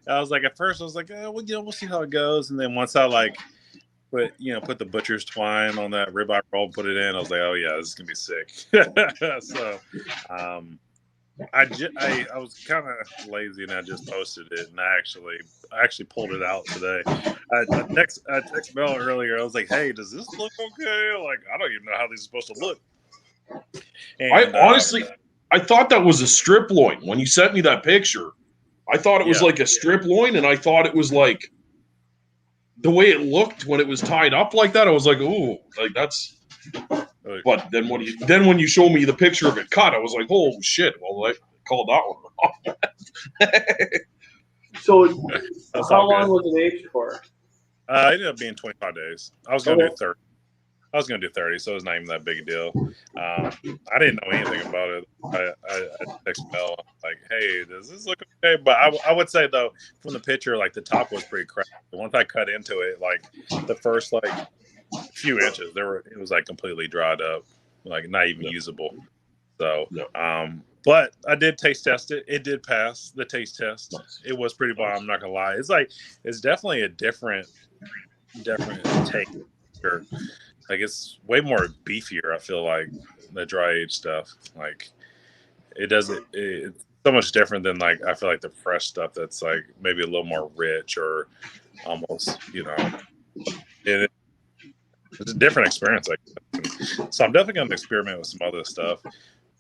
[SPEAKER 3] I was like, at first I was like, "Oh, well, we'll see how it goes." And then once I put the butcher's twine on that ribeye roll, put it in, I was like, "Oh yeah, this is gonna be sick." So, I was kind of lazy and I just posted it, and I actually pulled it out today. I text Mel earlier. I was like, "Hey, does this look okay?" Like, I don't even know how these are supposed to look.
[SPEAKER 2] I
[SPEAKER 3] And
[SPEAKER 2] honestly, I thought that was a strip loin when you sent me that picture. I thought it was
[SPEAKER 3] yeah,
[SPEAKER 2] like a strip loin, and I thought it was like the way it looked when it was tied up like that. I was like, "Ooh, like that's." But then when you show me the picture of it cut, I was like, "Oh shit!" Well, I called that one off.
[SPEAKER 1] So,
[SPEAKER 3] that's
[SPEAKER 1] how
[SPEAKER 3] all
[SPEAKER 1] long
[SPEAKER 3] good.
[SPEAKER 1] was it aged for?
[SPEAKER 3] It ended up being 25 days. I was gonna do 30. I was going to do 30, so it was not even that big a deal. I didn't know anything about it. I texted Mel like, "Hey, does this look okay?" But I would say though, from the picture, like the top was pretty cracked. Once I cut into it, like the first like few inches, it was like completely dried up, like not even usable. So,
[SPEAKER 2] No.
[SPEAKER 3] but I did taste test it. It did pass the taste test.
[SPEAKER 2] Nice.
[SPEAKER 3] It was pretty bomb. I'm not gonna lie. It's definitely a different take. Like it's way more beefier. I feel like the dry age stuff. Like it doesn't. It's so much different than like I feel like the fresh stuff that's like maybe a little more rich or almost it's a different experience. Like so, I'm definitely gonna experiment with some other stuff.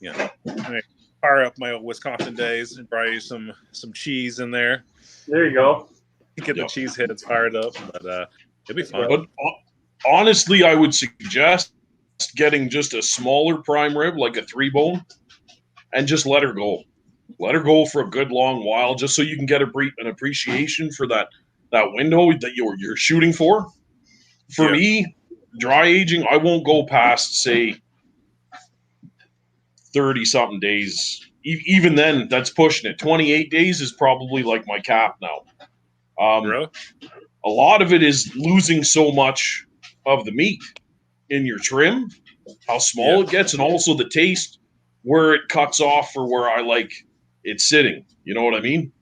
[SPEAKER 3] I mean, fire up my old Wisconsin days and probably some cheese in there.
[SPEAKER 1] There you go.
[SPEAKER 3] Get the cheese heads fired up, but it'd be fun.
[SPEAKER 2] But honestly, I would suggest getting just a smaller prime rib, like a 3-bone, and just let her go. Let her go for a good long while, just so you can get an appreciation for that window that you're shooting for. For me, dry aging, I won't go past say 30 something days. Even then, that's pushing it. 28 days is probably like my cap now.
[SPEAKER 3] Really?
[SPEAKER 2] A lot of it is losing so much of the meat in your trim, how small it gets, and also the taste where it cuts off or where I like it sitting. You know what I mean?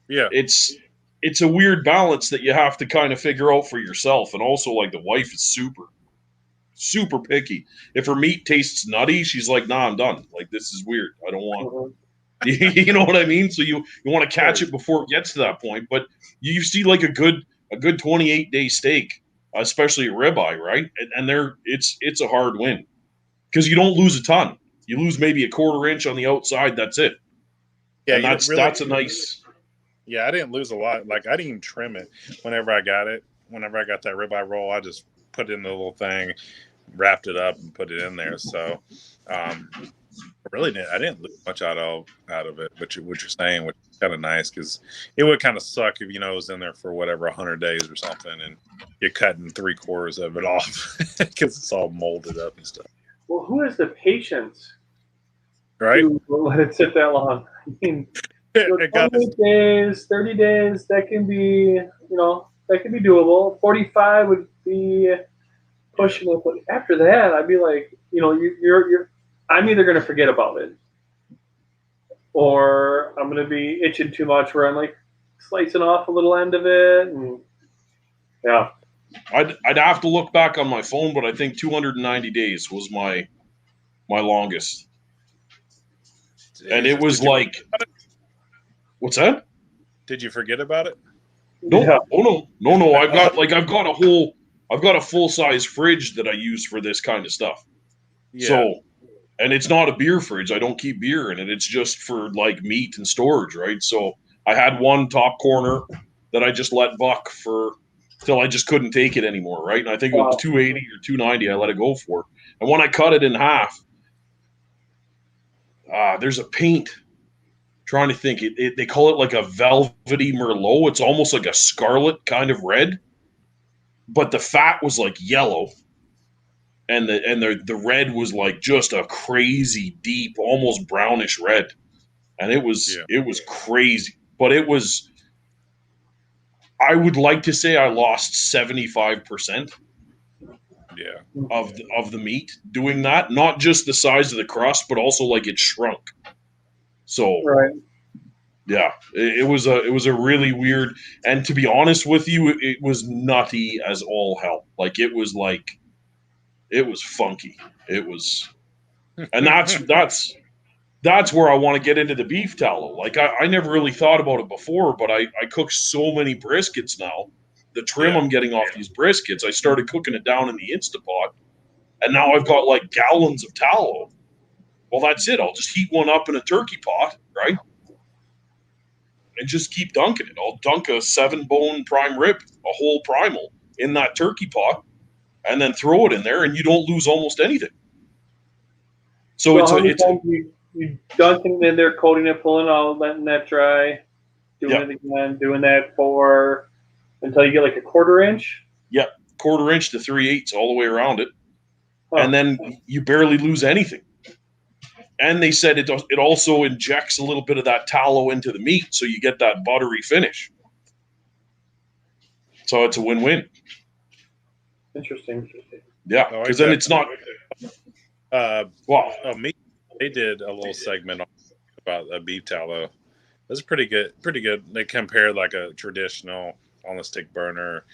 [SPEAKER 3] Yeah.
[SPEAKER 2] It's a weird balance that you have to kind of figure out for yourself. And also, like, the wife is super picky. If her meat tastes nutty, she's like, "Nah, I'm done. Like, this is weird. I don't want." You know what I mean? So you want to catch it before it gets to that point. But you see like a good 28-day steak, especially a ribeye, right? And it's a hard win because you don't lose a ton. You lose maybe a quarter inch on the outside. That's it.
[SPEAKER 3] Yeah,
[SPEAKER 2] And that's a nice.
[SPEAKER 3] Yeah, I didn't lose a lot. Like I didn't even trim it whenever I got it. Whenever I got that ribeye roll, I just put it in the little thing, wrapped it up, and put it in there. So, I didn't lose much out of it. What you're saying, which is kind of nice because it would kind of suck if it was in there for whatever 100 days or something, and you're cutting 3/4 of it off because it's all molded up and stuff.
[SPEAKER 1] Well, who has the patience
[SPEAKER 3] Right?
[SPEAKER 1] to let it sit that long? I mean, 28 days, 30 days, that can be, that can be doable. 45 would be pushing it, but after that, I'd be like, I'm either going to forget about it, or I'm going to be itching too much where I'm like slicing off a little end of it, and yeah.
[SPEAKER 2] I'd have to look back on my phone, but I think 290 days was my longest, and it was like, what's that?
[SPEAKER 3] Did you forget about it?
[SPEAKER 2] No, yeah. Oh no. I've got a full size fridge that I use for this kind of stuff. Yeah. So, and it's not a beer fridge. I don't keep beer in it. It's just for like meat and storage, right? So I had one top corner that I just let buck for till I just couldn't take it anymore, right? And I think it was 280 or 290. I let it go for. And when I cut it in half, there's a paint. Trying to think, they call it like a velvety merlot. It's almost like a scarlet kind of red, but the fat was like yellow, and the red was like just a crazy deep, almost brownish red, and it was crazy. But it was, I would like to say I lost 75%. Of the meat doing that, not just the size of the crust, but also like it shrunk. So
[SPEAKER 1] right.
[SPEAKER 2] Yeah, it was a really weird, and to be honest with you, it was nutty as all hell. Like it was funky. It was, and that's that's where I want to get into the beef tallow. Like I never really thought about it before, but I cook so many briskets now. The trim I'm getting off these briskets, I started cooking it down in the Instapot, and now I've got like gallons of tallow. Well, that's it. I'll just heat one up in a turkey pot, right? And just keep dunking it. I'll dunk a 7-bone prime rib, a whole primal, in that turkey pot, and then throw it in there, and you don't lose almost anything. So
[SPEAKER 1] how many times you dunking in there, coating it, pulling out, letting that dry, doing it again, doing that until you get like a 1/4 inch?
[SPEAKER 2] Yep, 1/4 inch to 3/8 all the way around it. And then you barely lose anything. And they said it also injects a little bit of that tallow into the meat, so you get that buttery finish. So it's a win-win.
[SPEAKER 1] Interesting.
[SPEAKER 2] Yeah, because then it's not.
[SPEAKER 3] Me, they did a little segment about a beef tallow. It's pretty good. They compared like a traditional on the stick burner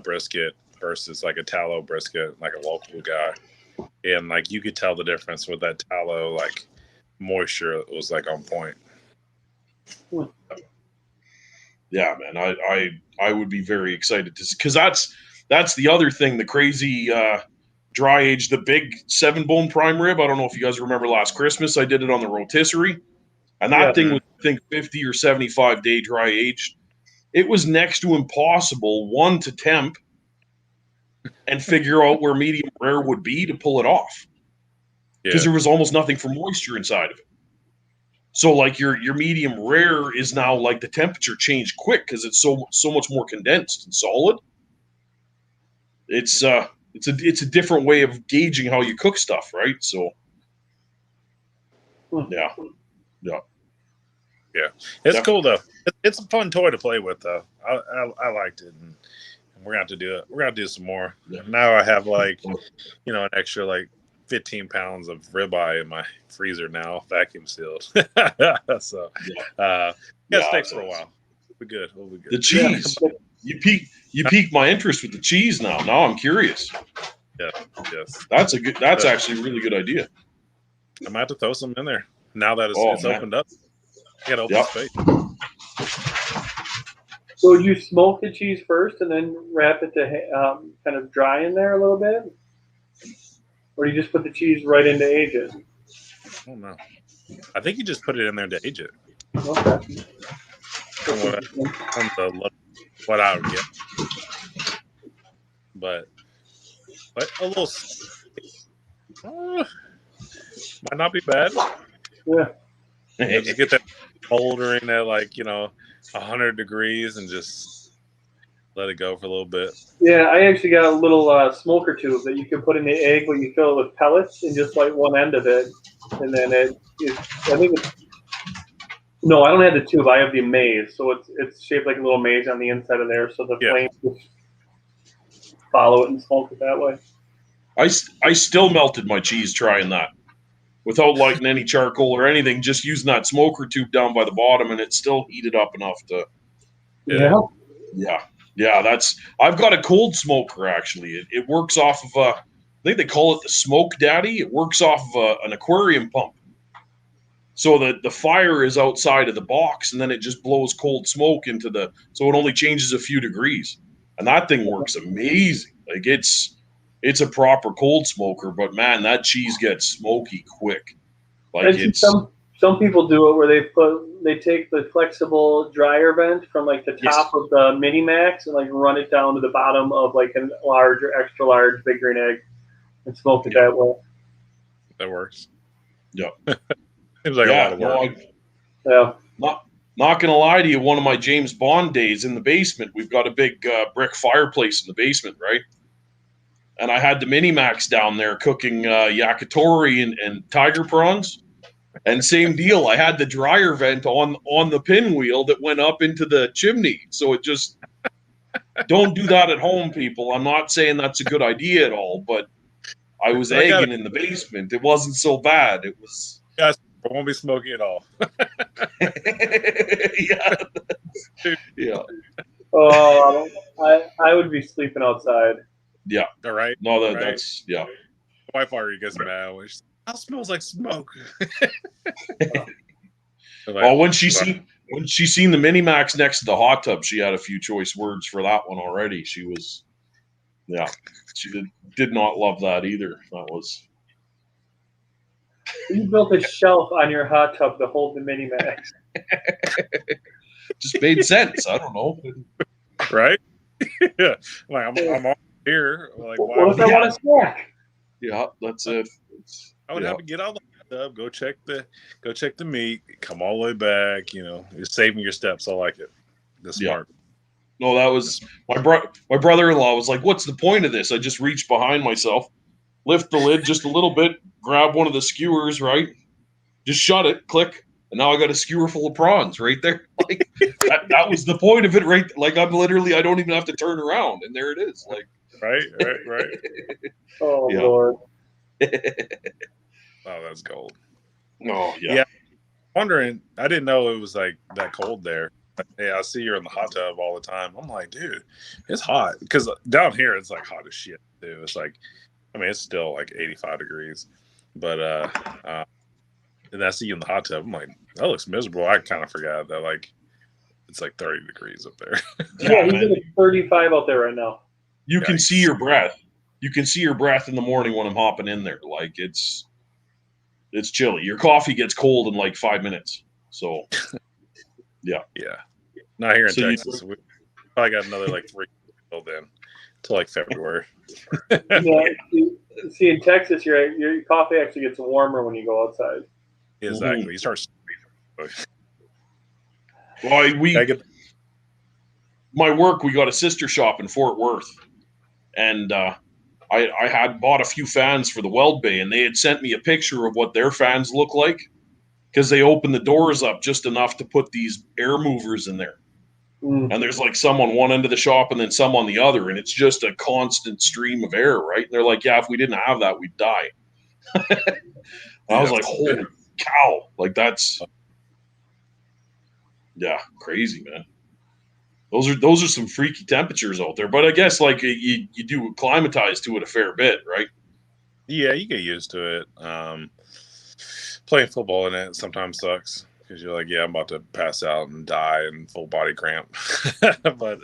[SPEAKER 3] brisket versus like a tallow brisket, like a local guy, and like you could tell the difference with that tallow, like moisture was like on point.
[SPEAKER 2] Yeah, man, I would be very excited to, because that's the other thing, the crazy dry age, the big 7-bone prime rib. I don't know if you guys remember last Christmas, I did it on the rotisserie, and that thing was, I think, 50 or 75 day dry aged. It was next to impossible, one, to temp and figure out where medium rare would be to pull it off, because there was almost nothing for moisture inside of it. So like your medium rare is now like the temperature changed quick because it's so much more condensed and solid. It's a different way of gauging how you cook stuff, right? So yeah.
[SPEAKER 3] It's cool though. It's a fun toy to play with though. I liked it, and we're gonna have to do it. We're gonna do some more. Now I have like an extra like 15 pounds of ribeye in my freezer now, vacuum sealed. So stay for a while. We'll be good.
[SPEAKER 2] The cheese. You piqued my interest with the cheese now. Now I'm curious.
[SPEAKER 3] Yes.
[SPEAKER 2] That's actually a really good idea.
[SPEAKER 3] I might have to throw some in there now that it's opened up. You got open space.
[SPEAKER 1] So would you smoke the cheese first and then wrap it to kind of dry in there a little bit? Or you just put the cheese right in to age it?
[SPEAKER 3] I don't know. I think you just put it in there to age it.
[SPEAKER 1] Okay.
[SPEAKER 3] What I would get. But a little might not be bad.
[SPEAKER 1] Yeah.
[SPEAKER 3] Just get that moldering at 100 degrees and just let it go for a little bit.
[SPEAKER 1] Yeah, I actually got a little smoker tube that you can put in the egg, but you fill it with pellets and just light one end of it, and then no, I don't have the tube. I have the maze, so it's shaped like a little maze on the inside of there, so the flames just follow it and smoke it that way.
[SPEAKER 2] I still melted my cheese trying that without lighting any charcoal or anything, just using that smoker tube down by the bottom, and it still heated up enough to. Yeah. I've got a cold smoker actually. It works off of I think they call it the Smoke Daddy. It works off of an aquarium pump. So the fire is outside of the box, and then it just blows cold smoke into so it only changes a few degrees, and that thing works amazing. Like it's a proper cold smoker, but man, that cheese gets smoky quick. Like
[SPEAKER 1] some people do it where they take the flexible dryer vent from like the top of the Mini Max and like run it down to the bottom of like a large or extra large Big Green Egg and smoke it that way.
[SPEAKER 3] That works.
[SPEAKER 2] Yeah.
[SPEAKER 3] Seems like a lot of work.
[SPEAKER 2] Not gonna lie to you, one of my James Bond days in the basement, we've got a big brick fireplace in the basement, right? And I had the Mini Max down there cooking yakitori and tiger prawns. And same deal, I had the dryer vent on the pinwheel that went up into the chimney. So it just, don't do that at home, people. I'm not saying that's a good idea at all, but I was egging in the basement. It wasn't so bad. It was...
[SPEAKER 3] Yes, I won't be smoking at all.
[SPEAKER 2] Yeah.
[SPEAKER 1] Oh, I would be sleeping outside.
[SPEAKER 2] Yeah.
[SPEAKER 3] All right.
[SPEAKER 2] No, that's, yeah.
[SPEAKER 3] My wife already gets mad when house smells like smoke.
[SPEAKER 2] Well, when she seen the mini max next to the hot tub, she had a few choice words for that one already. She was, yeah, she did not love that either. That was.
[SPEAKER 1] You built a shelf on your hot tub to hold the mini max.
[SPEAKER 2] Just made sense. I don't know.
[SPEAKER 3] Right? Yeah. Like I'm on here. Like, why
[SPEAKER 1] what if I want a snack?
[SPEAKER 2] Yeah, that's it.
[SPEAKER 3] I would have to get out of the hot tub, go check the meat, come all the way back. You're saving your steps. I like it. The smart.
[SPEAKER 2] No, that was my brother-in-law was like, "What's the point of this?" I just reached behind myself, lift the lid just a little bit, grab one of the skewers, right? Just shut it, click, and now I got a skewer full of prawns right there. Like that was the point of it, right? Like I don't even have to turn around, and there it is. Like
[SPEAKER 3] right.
[SPEAKER 1] Oh Lord.
[SPEAKER 3] Oh, that's gold.
[SPEAKER 2] Oh yeah.
[SPEAKER 3] Wondering, I didn't know it was like that cold there. Hey, I see you're in the hot tub all the time. I'm like, dude, it's hot because down here it's like hot as shit too. It's like, I mean, it's still like 85 degrees, but and I see you in the hot tub. I'm like, that looks miserable. I kind of forgot that like it's like 30 degrees up there.
[SPEAKER 1] Yeah, he's at 35 out there right now.
[SPEAKER 2] You can see your breath. You can see your breath in the morning when I'm hopping in there. Like it's chilly. Your coffee gets cold in like 5 minutes. So, yeah.
[SPEAKER 3] Not here in Texas. We probably got another like 3 till then, till like February.
[SPEAKER 1] See, in Texas, your coffee actually gets warmer when you go outside.
[SPEAKER 3] Exactly. You start.
[SPEAKER 2] Well, my work, we got a sister shop in Fort Worth, and I had bought a few fans for the weld bay, and they had sent me a picture of what their fans look like because they opened the doors up just enough to put these air movers in there. And there's like some on one end of the shop and then some on the other, and it's just a constant stream of air, right? And they're like, yeah, if we didn't have that, we'd die. I was like, holy cow. Like that's, yeah, crazy, man. Those are some freaky temperatures out there. But I guess like you do acclimatize to it a fair bit, right?
[SPEAKER 3] Yeah, you get used to it. Playing football in it sometimes sucks because you're like, yeah, I'm about to pass out and die and full body cramp. but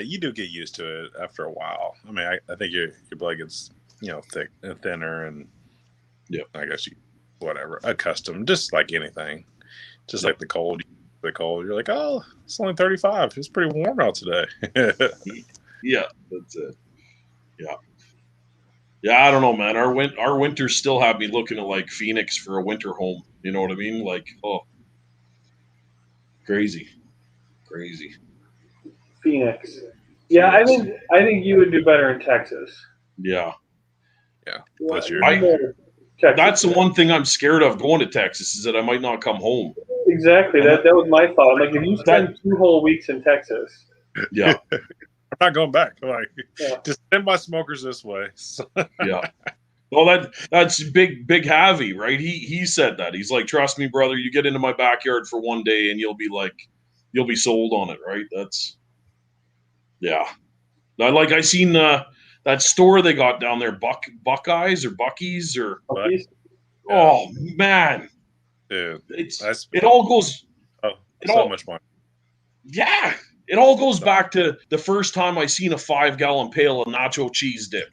[SPEAKER 3] you do get used to it after a while. I mean, I think your blood gets thick and thinner, and I guess you whatever accustomed, just like anything, just like the cold. You're like, oh, it's only 35. It's pretty warm out today.
[SPEAKER 2] Yeah, that's it. Yeah, I don't know, man. Our winters still have me looking at like Phoenix for a winter home. You know what I mean? Like, oh, crazy.
[SPEAKER 1] Phoenix. Yeah, I think you would do better in Texas.
[SPEAKER 2] Yeah.
[SPEAKER 3] That's
[SPEAKER 2] that's the one thing I'm scared of going to Texas is that I might not come home.
[SPEAKER 1] Exactly. That was my thought. Like if you spend 2 whole weeks in Texas.
[SPEAKER 2] Yeah.
[SPEAKER 3] I'm not going back. Like, just send my smokers this way.
[SPEAKER 2] Yeah. Well, that's big Javi, right? He said that. He's like, trust me, brother, you get into my backyard for one day and you'll be sold on it, right? That's, yeah. I seen that store they got down there, Buc-ee's or Buc-ee's or
[SPEAKER 1] Buc-ee's?
[SPEAKER 2] Oh man,
[SPEAKER 3] dude,
[SPEAKER 2] it all goes.
[SPEAKER 3] Much money.
[SPEAKER 2] Yeah, it all goes back to the first time I seen a 5-gallon pail of nacho cheese dip.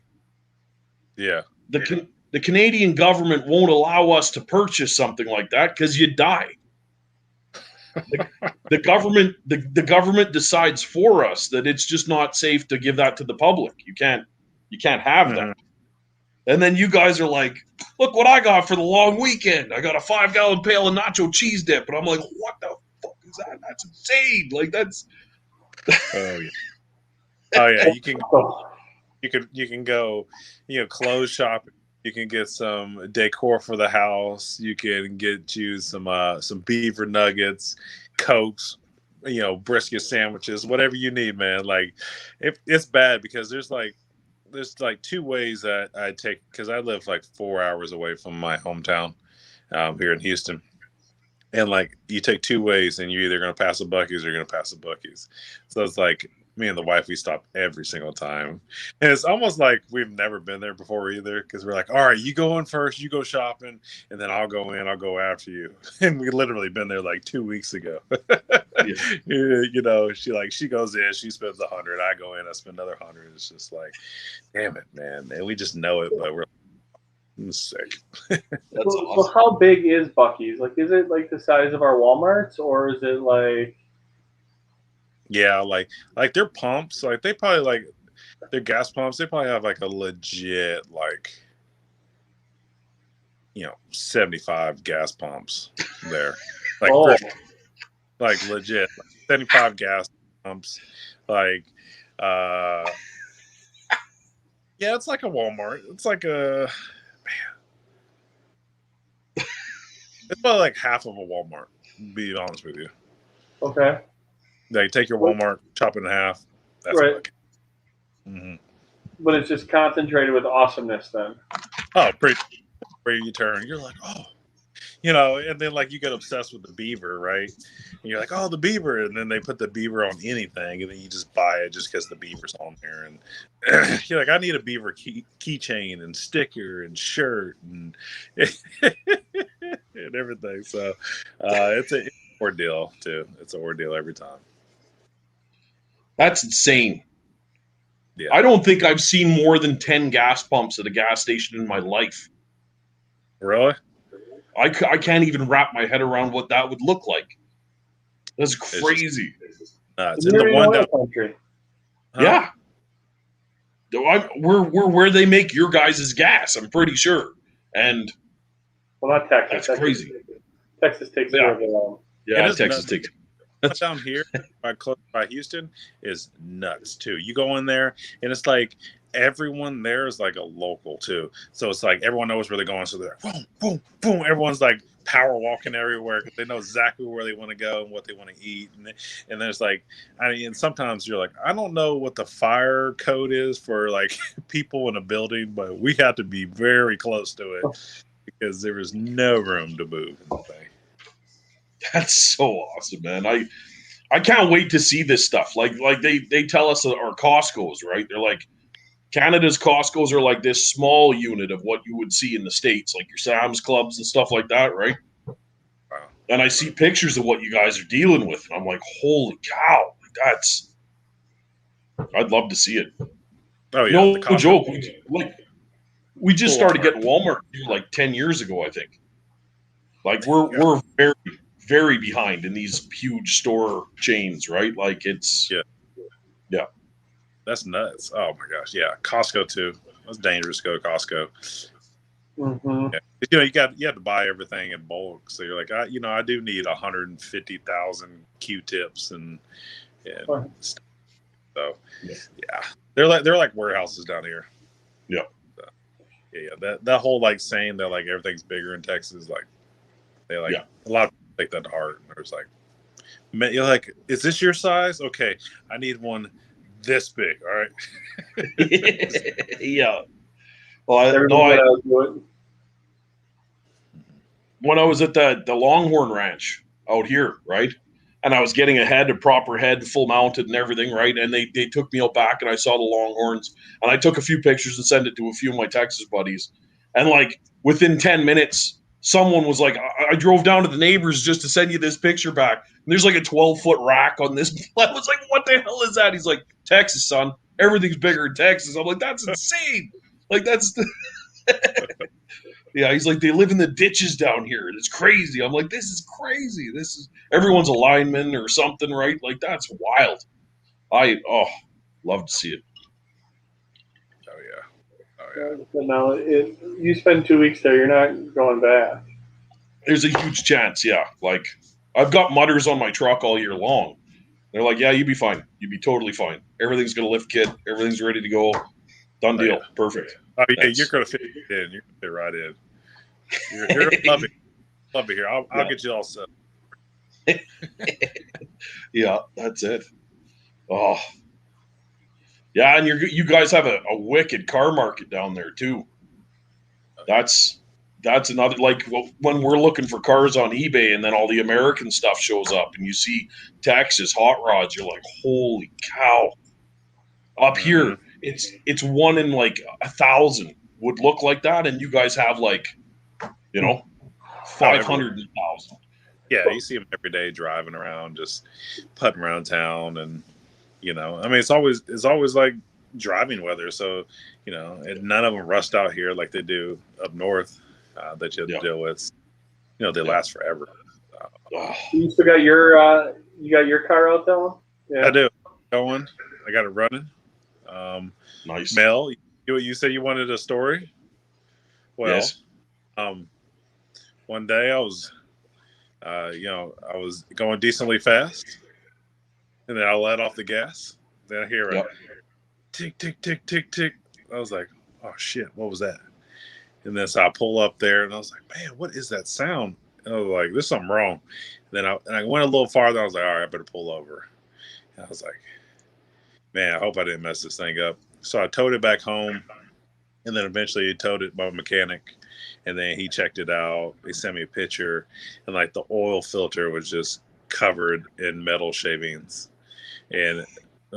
[SPEAKER 3] Yeah,
[SPEAKER 2] the Canadian government won't allow us to purchase something like that because you die. The government decides for us that it's just not safe to give that to the public. You can't have that. And then you guys are like, look what I got for the long weekend. I got a 5-gallon pail of nacho cheese dip. And I'm like, what the fuck is that? That's insane. Like that's.
[SPEAKER 3] Oh yeah. You can go, clothes shopping. You can get some decor for the house. You can get you some beaver nuggets, Cokes, brisket sandwiches, whatever you need, man. Like it's bad because there's 2 ways that I take, because I live like 4 hours away from my hometown here in Houston. And like you take 2 ways and you're either going to pass a Buc-ee's or you're going to pass a Buc-ee's. So it's like Me and the wife, we stop every single time. And it's almost like we've never been there before either, because we're like, all right, you go in first, you go shopping, and then I'll go in, I'll go after you. And we literally been there like 2 weeks ago. She goes in, she spends 100, I go in, I spend another 100. It's just like, damn it, man. And we just know it, but we're sick.
[SPEAKER 1] That's awesome. So how big is Buc-ee's? Like, is it like the size of our Walmarts, or is it like?
[SPEAKER 3] Yeah, like their pumps, like they probably like their gas pumps, they probably have like a legit 75 gas pumps there. Like like legit 75 gas pumps. Like yeah, it's like a Walmart. It's like a it's probably like half of a Walmart, to be honest with you.
[SPEAKER 1] Okay.
[SPEAKER 3] Like take your Walmart, chop it in half. That's
[SPEAKER 1] right.
[SPEAKER 3] Mm-hmm.
[SPEAKER 1] But it's just concentrated with awesomeness then.
[SPEAKER 3] Oh, pretty where you turn, you're like, oh, and then like you get obsessed with the beaver, right? And you're like, oh, the beaver, and then they put the beaver on anything, and then you just buy it just because the beaver's on there, and you're like, I need a beaver keychain and sticker and shirt and and everything. So it's an ordeal too. It's an ordeal every time.
[SPEAKER 2] That's insane.
[SPEAKER 3] Yeah.
[SPEAKER 2] I don't think I've seen more than 10 gas pumps at a gas station in my life.
[SPEAKER 3] Really?
[SPEAKER 2] I can't even wrap my head around what that would look like. That's crazy.
[SPEAKER 3] It's in the one down
[SPEAKER 1] country.
[SPEAKER 2] Huh? Yeah. We're where they make your guys' gas, I'm pretty sure. And
[SPEAKER 1] well, not Texas.
[SPEAKER 2] That's crazy.
[SPEAKER 1] Texas takes care of it all.
[SPEAKER 2] Yeah, Texas takes.
[SPEAKER 3] Down here by Houston is nuts too. You go in there and it's like everyone there is like a local too. So it's like everyone knows where they're going. So they're like, boom, boom, boom. Everyone's like power walking everywhere because they know exactly where they want to go and what they want to eat. And then it's like, and sometimes you're like, I don't know what the fire code is for like people in a building, but we have to be very close to it because there is no room to move in the thing.
[SPEAKER 2] That's so awesome, man. I can't wait to see this stuff. Like they tell us that our Costco's, right? They're like, Canada's Costco's are like this small unit of what you would see in the States, like your Sam's Clubs and stuff like that, right? Wow. And I see pictures of what you guys are dealing with, and I'm like, holy cow, I'd love to see it.
[SPEAKER 3] Oh yeah,
[SPEAKER 2] no joke. We just started getting Walmart like 10 years ago, I think. Like we're very, very behind in these huge store chains, right? Like it's yeah.
[SPEAKER 3] That's nuts. Oh my gosh, yeah. Costco too. That's dangerous to go to Costco.
[SPEAKER 1] Mm-hmm.
[SPEAKER 3] Yeah. You have to buy everything in bulk. So you're like, I do need 150,000 Q-tips and stuff. So yeah, they're like warehouses down here.
[SPEAKER 2] Yeah.
[SPEAKER 3] So, yeah. That whole like saying that like everything's bigger in Texas, like they like a lot of people take that to heart. And there's like, you're like, is this your size? Okay, I need one this big. All right.
[SPEAKER 2] Yeah. Well, when I was at the Longhorn Ranch out here, right, and I was getting a proper head, full mounted and everything, right, and they took me out back and I saw the Longhorns and I took a few pictures and sent it to a few of my Texas buddies, and like within 10 minutes. Someone was like, I drove down to the neighbors just to send you this picture back. And there's like a 12-foot rack on this. I was like, what the hell is that? He's like, Texas, son. Everything's bigger in Texas. I'm like, that's insane. Like, that's yeah, he's like, they live in the ditches down here. It's crazy. I'm like, this is crazy. This is everyone's a lineman or something, right? Like, that's wild. Love to see it.
[SPEAKER 1] Now, you spend 2 weeks there, you're not going back.
[SPEAKER 2] There's a huge chance, yeah. Like, I've got mutters on my truck all year long. They're like, yeah, you'd be fine. You'd be totally fine. Everything's going to lift kit. Everything's ready to go. Done deal. Yeah. Perfect.
[SPEAKER 3] Oh, yeah, you're going to fit in. You're going to fit right in. You're going to love it. Love it here. I'll get you all set.
[SPEAKER 2] Yeah, that's it. Oh. Yeah, and you guys have a wicked car market down there too. That's another, like when we're looking for cars on eBay and then all the American stuff shows up and you see Texas hot rods, you're like, holy cow, Up here, it's one in like 1,000 would look like that, and you guys have like, you know, 500,000.
[SPEAKER 3] Yeah, you see them every day driving around, just putting around town, and I mean, it's always like driving weather. So, and none of them rust out here like they do up north that you have to deal with. They last forever.
[SPEAKER 1] You still got your car out there?
[SPEAKER 3] Yeah. I do. Going. I got it running.
[SPEAKER 2] Nice.
[SPEAKER 3] Mel, you said you wanted a story. Well,
[SPEAKER 2] yes.
[SPEAKER 3] One day I was, I was going decently fast, and then I let off the gas. Then I hear a tick, tick, tick, tick, tick. I was like, oh shit, what was that? And then so I pull up there, and I was like, man, what is that sound? And I was like, there's something wrong. And then I went a little farther. I was like, all right, I better pull over. And I was like, man, I hope I didn't mess this thing up. So I towed it back home, and then eventually towed it by a mechanic, and then he checked it out. He sent me a picture, and like the oil filter was just covered in metal shavings, and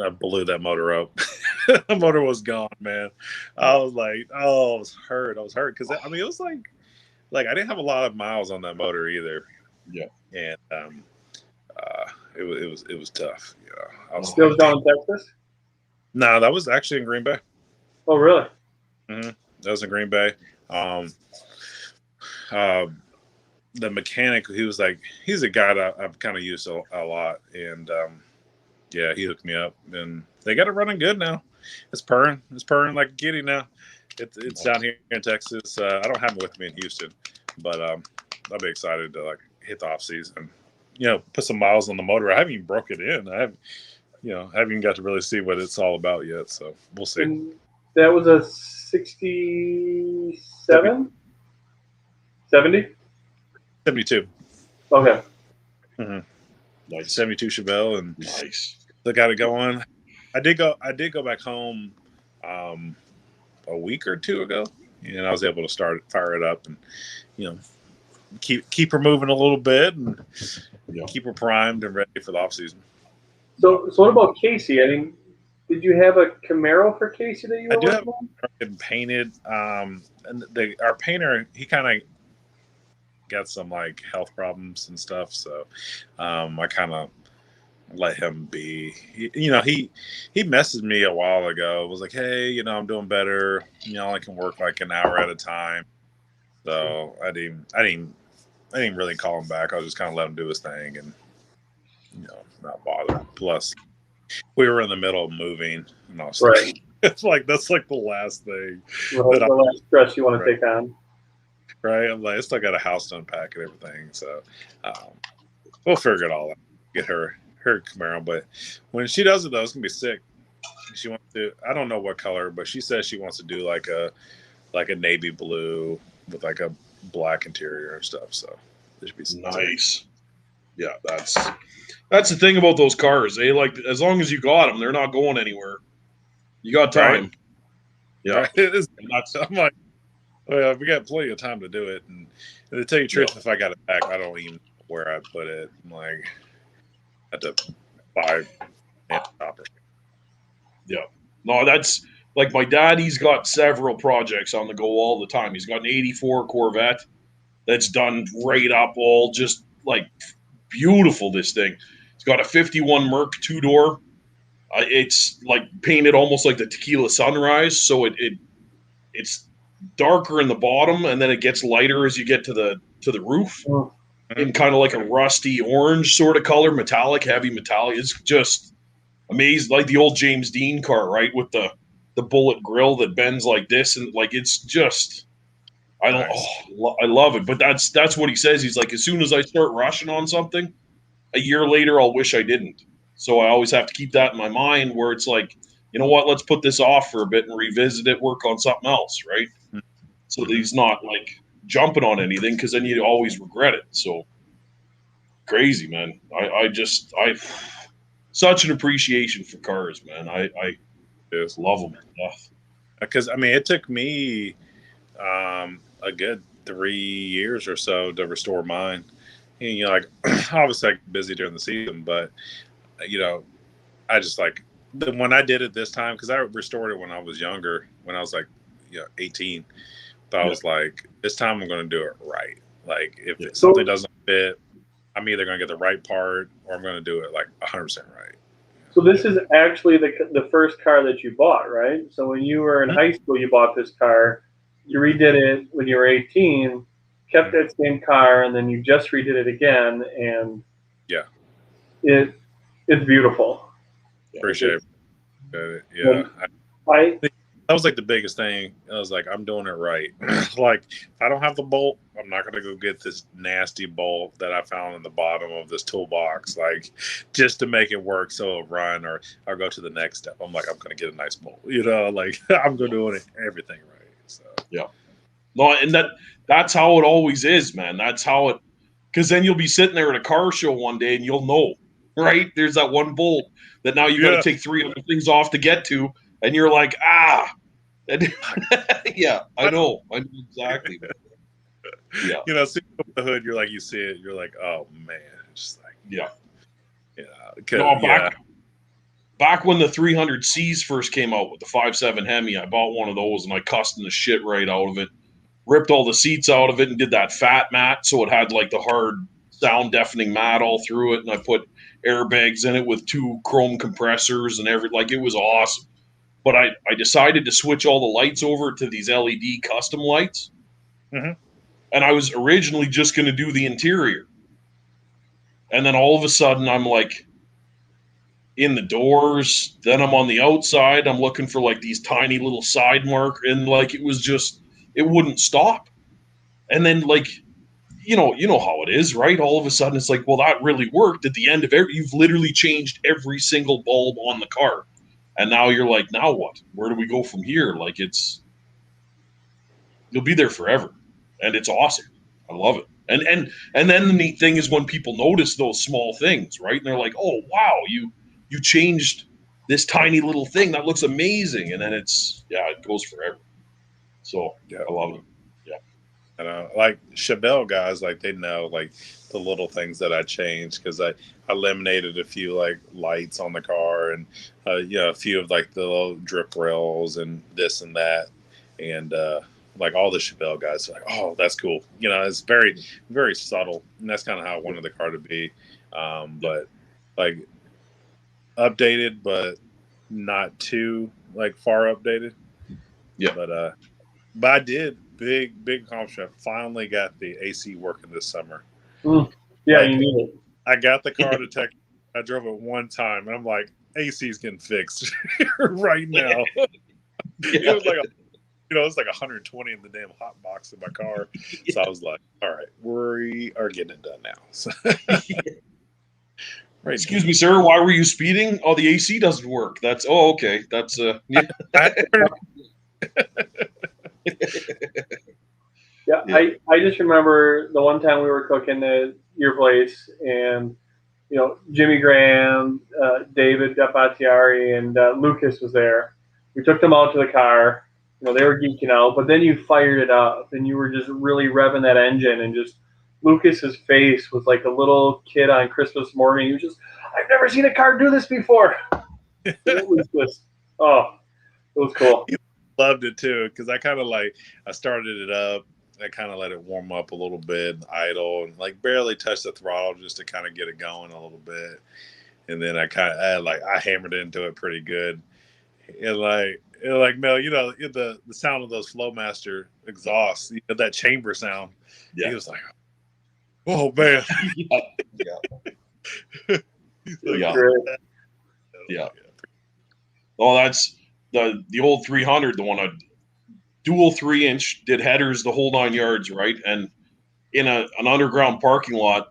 [SPEAKER 3] I blew that motor up. The motor was gone, man. I was like, oh, I was hurt. Because I mean, it was like I didn't have a lot of miles on that motor either.
[SPEAKER 2] Yeah,
[SPEAKER 3] and it was tough.
[SPEAKER 1] I was still down in Texas.
[SPEAKER 3] No, that was actually in Green Bay.
[SPEAKER 1] Oh, really?
[SPEAKER 3] Mm-hmm. That was in Green Bay. The mechanic, he's a guy that I've kind of used a lot, and yeah, he hooked me up, and they got it running good now. It's purring like a kitty now. It's down here in Texas. I don't have it with me in Houston, but I'll be excited to like hit the off season. Put some miles on the motor. I haven't even broke it in. I haven't even got to really see what it's all about yet. So we'll see.
[SPEAKER 1] And that was a 67? 70?
[SPEAKER 3] 72.
[SPEAKER 1] Okay.
[SPEAKER 3] Mm-hmm. Nice. 72 Chevelle, and
[SPEAKER 2] nice.
[SPEAKER 3] They got it going. I did go back home a week or two ago, and I was able to fire it up, and keep her moving a little bit, and keep her primed and ready for the off season.
[SPEAKER 1] So what about Casey? I mean, did you have a Camaro for Casey that you were
[SPEAKER 3] I do
[SPEAKER 1] working
[SPEAKER 3] have
[SPEAKER 1] on?
[SPEAKER 3] it painted. And our painter, he kind of got some like health problems and stuff, so I kind of let him be. He messaged me a while ago. It was like, hey, I'm doing better. I can work like an hour at a time. So I didn't really call him back. I was just kind of let him do his thing and not bother. Plus, we were in the middle of moving, and I was
[SPEAKER 1] right.
[SPEAKER 3] It's like that's like the last thing.
[SPEAKER 1] The last stress you want to take on.
[SPEAKER 3] Right. I'm like, I still got a house to unpack and everything. So we'll figure it all out. Get her Camaro. But when she does it, though, it's going to be sick. She wants to, I don't know what color, but she says she wants to do like a navy blue with like a black interior and stuff. So it should be
[SPEAKER 2] nice. Yeah, that's the thing about those cars. They like, as long as you got them, they're not going anywhere. You got time.
[SPEAKER 3] Right.
[SPEAKER 2] Yeah.
[SPEAKER 3] Right. It is nuts. I'm like, well, we got plenty of time to do it. And to tell you the truth, if I got it back, I don't even know where I put it. I'm like, I had to buy a topper.
[SPEAKER 2] Yeah. No, that's like my dad. He's got several projects on the go all the time. He's got an '84 Corvette that's done right up, all just like beautiful. This thing. He's got a '51 Merc 2-door. It's like painted almost like the Tequila Sunrise, so it's darker in the bottom, and then it gets lighter as you get to the roof, in kind of like a rusty orange sort of color, heavy metallic. It's just amazing, like the old James Dean car, right, with the bullet grill that bends like this, and like it's just, I love it. But that's what he says. He's like, as soon as I start rushing on something, a year later, I'll wish I didn't. So I always have to keep that in my mind, where it's like, you know what, let's put this off for a bit and revisit it, work on something else, right? Mm-hmm. So that he's not like jumping on anything, because then you always regret it. So crazy, man. I such an appreciation for cars, man. I just love them.
[SPEAKER 3] Because I mean, it took me a good 3 years or so to restore mine. And, like obviously I'm busy during the season, but I just like when I did it this time, because I restored it when I was younger, when I was like 18. But I was like, this time I'm going to do it right. Like if something doesn't fit, I'm either going to get the right part or I'm going to do it like 100% right.
[SPEAKER 1] So this is actually the first car that you bought, right? So when you were in high school, you bought this car. You redid it when you were 18, kept that same car, and then you just redid it again, and it's beautiful.
[SPEAKER 3] Appreciate it. Yeah. That was like the biggest thing. I was like, I'm doing it right. Like, if I don't have the bolt, I'm not going to go get this nasty bolt that I found in the bottom of this toolbox, like, just to make it work so it'll run, or I'll go to the next step. I'm like, I'm going to get a nice bolt. Like, I'm going to do everything right. So,
[SPEAKER 2] yeah. No, and that's how it always is, man. That's how it, because then you'll be sitting there at a car show one day and you'll know, right? There's that one bolt that now you got to take 3 other things off to get to, and you're like, and, yeah, I know exactly.
[SPEAKER 3] Yeah, see the hood, you're like, you see it, you're like, oh man, it's just like,
[SPEAKER 2] back when the 300Cs first came out with the 5.7 Hemi, I bought one of those and I custom the shit right out of it, ripped all the seats out of it, and did that fat mat so it had like the hard sound deafening mat all through it, and I put airbags in it with 2 chrome compressors and it was awesome. But I decided to switch all the lights over to these LED custom lights.
[SPEAKER 3] Mm-hmm.
[SPEAKER 2] And I was originally just going to do the interior. And then all of a sudden, I'm like in the doors. Then I'm on the outside. I'm looking for like these tiny little side mark. And like it wouldn't stop. And then like, you know how it is, right? All of a sudden, it's like, well, that really worked. At the end of you've literally changed every single bulb on the car. And now you're like, now what? Where do we go from here? Like you'll be there forever, and it's awesome. I love it. And then the neat thing is when people notice those small things, right? And they're like, oh wow, you changed this tiny little thing that looks amazing, and then it goes forever. So I love it.
[SPEAKER 3] Like Chevelle guys, like they know like the little things that I changed, because I eliminated a few like lights on the car, and a few of like the little drip rails and this and that, and like all the Chevelle guys are like, oh, that's cool. It's very, very subtle, and that's kind of how I wanted the car to be. But like updated, but not too like far updated.
[SPEAKER 2] Yeah.
[SPEAKER 3] But I did. Big accomplishment. Finally got the AC working this summer.
[SPEAKER 1] Yeah, you need it.
[SPEAKER 3] I got the car to Texas. I drove it one time, and I'm like, AC's getting fixed right now. It was like it's like 120 in the damn hot box in my car. So I was like, all right, we are getting it done now. So,
[SPEAKER 2] right. Excuse me, sir. Why were you speeding? Oh, the AC doesn't work. Okay. That's
[SPEAKER 1] Yeah, I just remember the one time we were cooking at your place, and Jimmy Graham, David Depatiari, and Lucas was there. We took them out to the car. They were geeking out, but then you fired it up, and you were just really revving that engine, and just Lucas's face was like a little kid on Christmas morning. He was just, I've never seen a car do this before. It was just, it was cool.
[SPEAKER 3] Loved it too, because I kind of I started it up. I kind of let it warm up a little bit, idle, and like barely touch the throttle just to kind of get it going a little bit. And then I hammered into it pretty good. And Mel, the sound of those Flowmaster exhausts, that chamber sound. Yeah. He was like, oh man.
[SPEAKER 2] Yeah. Oh, that's the old 300, the one, a dual 3-inch, did headers the whole 9 yards, right? And in an underground parking lot,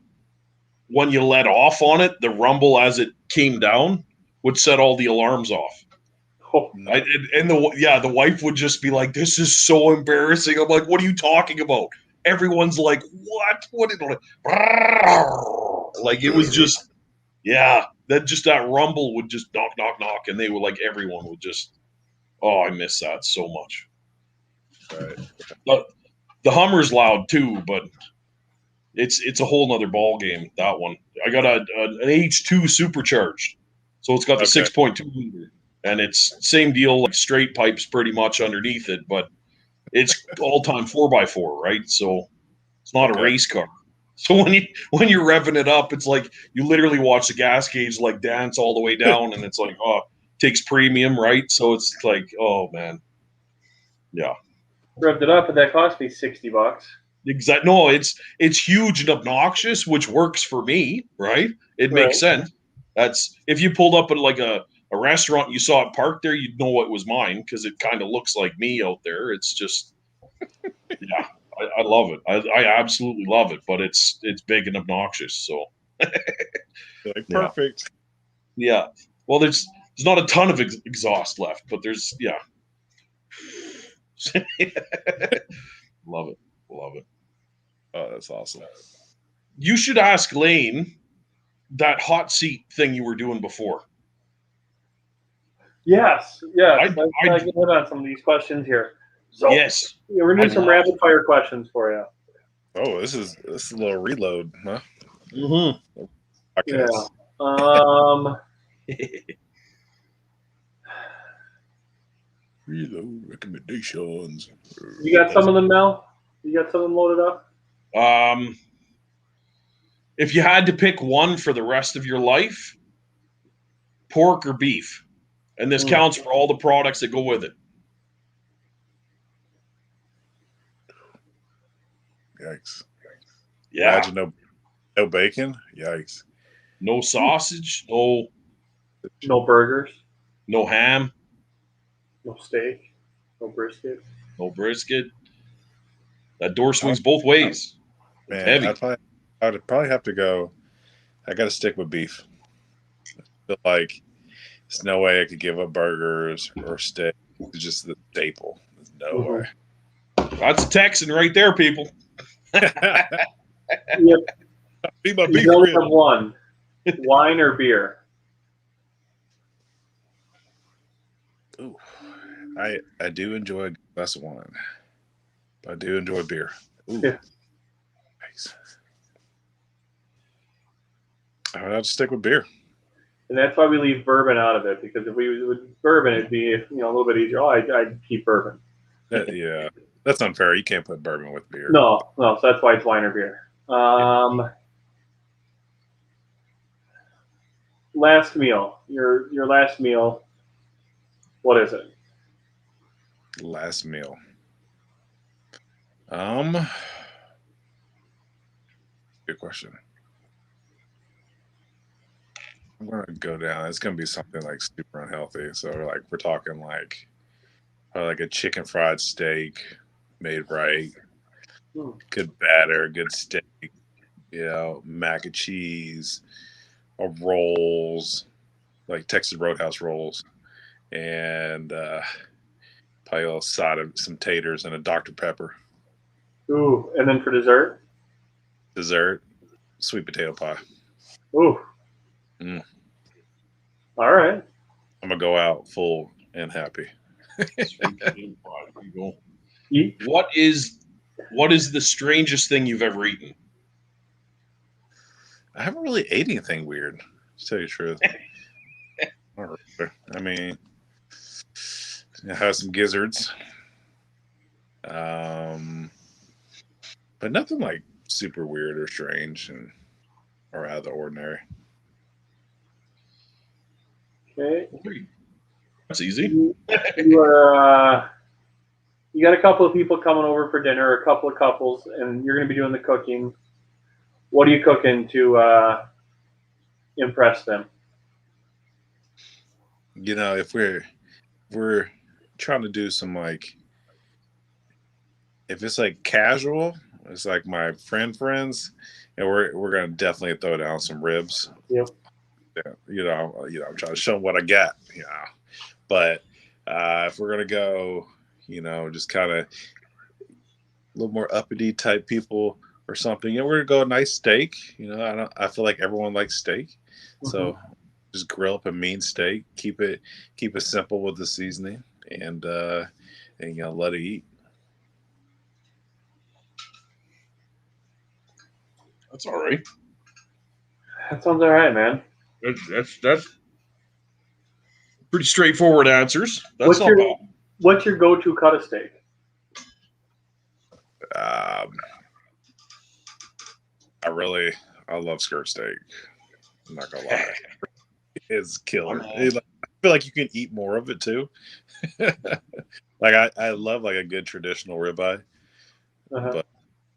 [SPEAKER 2] when you let off on it, the rumble as it came down would set all the alarms off. Oh. The wife would just be like, this is so embarrassing. I'm like, what are you talking about? Everyone's like, what? Like, it was just, that rumble would just knock. And they were like, everyone would just, I miss that so much.
[SPEAKER 3] Right.
[SPEAKER 2] But the Hummer's loud too, but it's a whole nother ball game, that one. I got an H2 supercharged. So it's got the
[SPEAKER 3] Okay.
[SPEAKER 2] 6.2 liter, and it's same deal, like straight pipes pretty much underneath it, but it's all time 4x4, right? So it's not a
[SPEAKER 3] Okay.
[SPEAKER 2] race car. So when you're revving it up, it's like you literally watch the gas gauge like dance all the way down, and it's like, oh, takes premium, right? So it's like, oh man, yeah.
[SPEAKER 1] Revved it up, but that cost me $60.
[SPEAKER 2] Exactly. No, it's huge and obnoxious, which works for me, right? It makes
[SPEAKER 1] Right.
[SPEAKER 2] sense. That's if you pulled up at like a restaurant and you saw it parked there, you'd know it was mine because it kind of looks like me out there. It's just, yeah, I love it. I absolutely love it, but it's big and obnoxious. So
[SPEAKER 3] Like,
[SPEAKER 2] yeah,
[SPEAKER 3] perfect.
[SPEAKER 2] yeah. Well, there's not a ton of exhaust left, but there's yeah. Love it, love it.
[SPEAKER 3] Oh, that's awesome.
[SPEAKER 2] You should ask Lane that hot seat thing you were doing before.
[SPEAKER 1] Yes. Let's
[SPEAKER 2] I
[SPEAKER 1] get in on some of these questions here. So,
[SPEAKER 2] yes.
[SPEAKER 1] yeah, we're gonna do some rapid fire questions for you.
[SPEAKER 3] Oh, this is a little reload, huh?
[SPEAKER 2] Mm-hmm.
[SPEAKER 1] Yeah.
[SPEAKER 3] Okay. Reload recommendations.
[SPEAKER 1] You got some of them now? You got some of them loaded up?
[SPEAKER 2] If you had to pick one for the rest of your life, pork or beef, and this counts for all the products that go with it.
[SPEAKER 3] Yikes!
[SPEAKER 2] Yeah.
[SPEAKER 3] Imagine no bacon. Yikes!
[SPEAKER 2] No sausage.
[SPEAKER 1] No burgers.
[SPEAKER 2] No ham.
[SPEAKER 1] No steak. No brisket.
[SPEAKER 2] No brisket. That door swings both ways. It's
[SPEAKER 3] Man,
[SPEAKER 2] heavy.
[SPEAKER 3] I'd probably have to go. I got to stick with beef. I feel like there's no way I could give up burgers or steak. It's just the staple. There's no way.
[SPEAKER 2] That's a Texan right there, people.
[SPEAKER 1] Yep.
[SPEAKER 3] Be my
[SPEAKER 1] You
[SPEAKER 3] beef
[SPEAKER 1] only
[SPEAKER 3] rib.
[SPEAKER 1] have one. Wine or beer?
[SPEAKER 3] Ooh, I do enjoy a glass of wine. But I do enjoy beer. Ooh,
[SPEAKER 1] Yeah.
[SPEAKER 3] nice. I'd have to stick with beer.
[SPEAKER 1] And that's why we leave bourbon out of it, because if we would bourbon, it'd be a little bit easier. Oh, I'd keep bourbon.
[SPEAKER 3] Yeah, that's unfair. You can't put bourbon with beer.
[SPEAKER 1] No. So that's why it's wine or beer. Last meal. Your last meal. What is it?
[SPEAKER 3] Last meal. Good question. I'm gonna go down. It's gonna be something like super unhealthy. So like we're talking like probably like a chicken fried steak made right, good batter, good steak, mac and cheese, or rolls, like Texas Roadhouse rolls, and probably a little side of some taters and a Dr. Pepper.
[SPEAKER 1] Ooh, and then for dessert?
[SPEAKER 3] Dessert, sweet potato pie.
[SPEAKER 1] Ooh.
[SPEAKER 3] Mm.
[SPEAKER 1] All right.
[SPEAKER 3] I'm gonna go out full and happy.
[SPEAKER 2] What is the strangest thing you've ever eaten?
[SPEAKER 3] I haven't really ate anything weird, to tell you the truth. I mean, I have some gizzards, but nothing like super weird or strange or out of the ordinary.
[SPEAKER 1] Okay.
[SPEAKER 2] That's easy.
[SPEAKER 1] You got a couple of people coming over for dinner, a couple of couples, and you're going to be doing the cooking. What are you cooking to impress them?
[SPEAKER 3] If we're trying to do some if it's like casual, it's like my friends, and we're gonna definitely throw down some ribs.
[SPEAKER 1] Yep.
[SPEAKER 3] Yeah, I'm trying to show them what I got. But if we're gonna go, just kind of a little more uppity type people or something, we're gonna go a nice steak. I feel like everyone likes steak, so just grill up a mean steak. Keep it simple with the seasoning, and let it eat.
[SPEAKER 2] That's all right.
[SPEAKER 1] That sounds all right, man.
[SPEAKER 2] That's Pretty straightforward answers. That's
[SPEAKER 1] What's
[SPEAKER 2] not
[SPEAKER 1] your
[SPEAKER 2] bad.
[SPEAKER 1] What's your go-to cut of steak?
[SPEAKER 3] I love skirt steak. I'm not gonna lie, it's killer.
[SPEAKER 2] Oh,
[SPEAKER 3] I feel like you can eat more of it too. Like I love like a good traditional ribeye,
[SPEAKER 1] Uh-huh.
[SPEAKER 3] but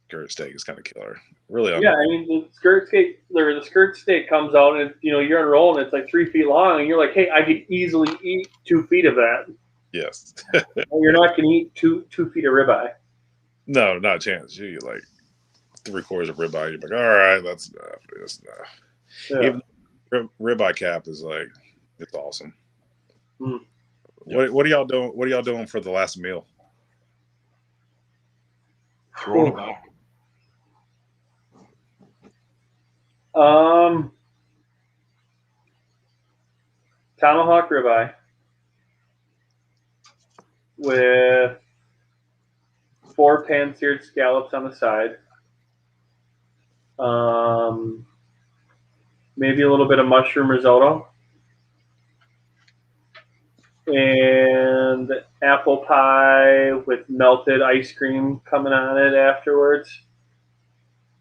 [SPEAKER 3] skirt steak is kind of killer. Really
[SPEAKER 1] Yeah, I
[SPEAKER 3] underrated.
[SPEAKER 1] mean the skirt steak comes out and you're unrolling. It's like 3 feet long, and you're like, hey, I could easily eat 2 feet of that.
[SPEAKER 3] Yes.
[SPEAKER 1] Well, you're not going to eat 2 feet of ribeye.
[SPEAKER 3] No, not a chance. You eat like 3/4 of ribeye. You're like, all right, that's enough. It's enough.
[SPEAKER 1] Yeah.
[SPEAKER 3] Even ribeye cap is like, it's awesome.
[SPEAKER 1] Mm.
[SPEAKER 3] What are y'all doing? What are y'all doing for the last meal?
[SPEAKER 2] throwing it back.
[SPEAKER 1] Tomahawk ribeye with 4 pan-seared scallops on the side. Maybe a little bit of mushroom risotto. And apple pie with melted ice cream coming on it afterwards.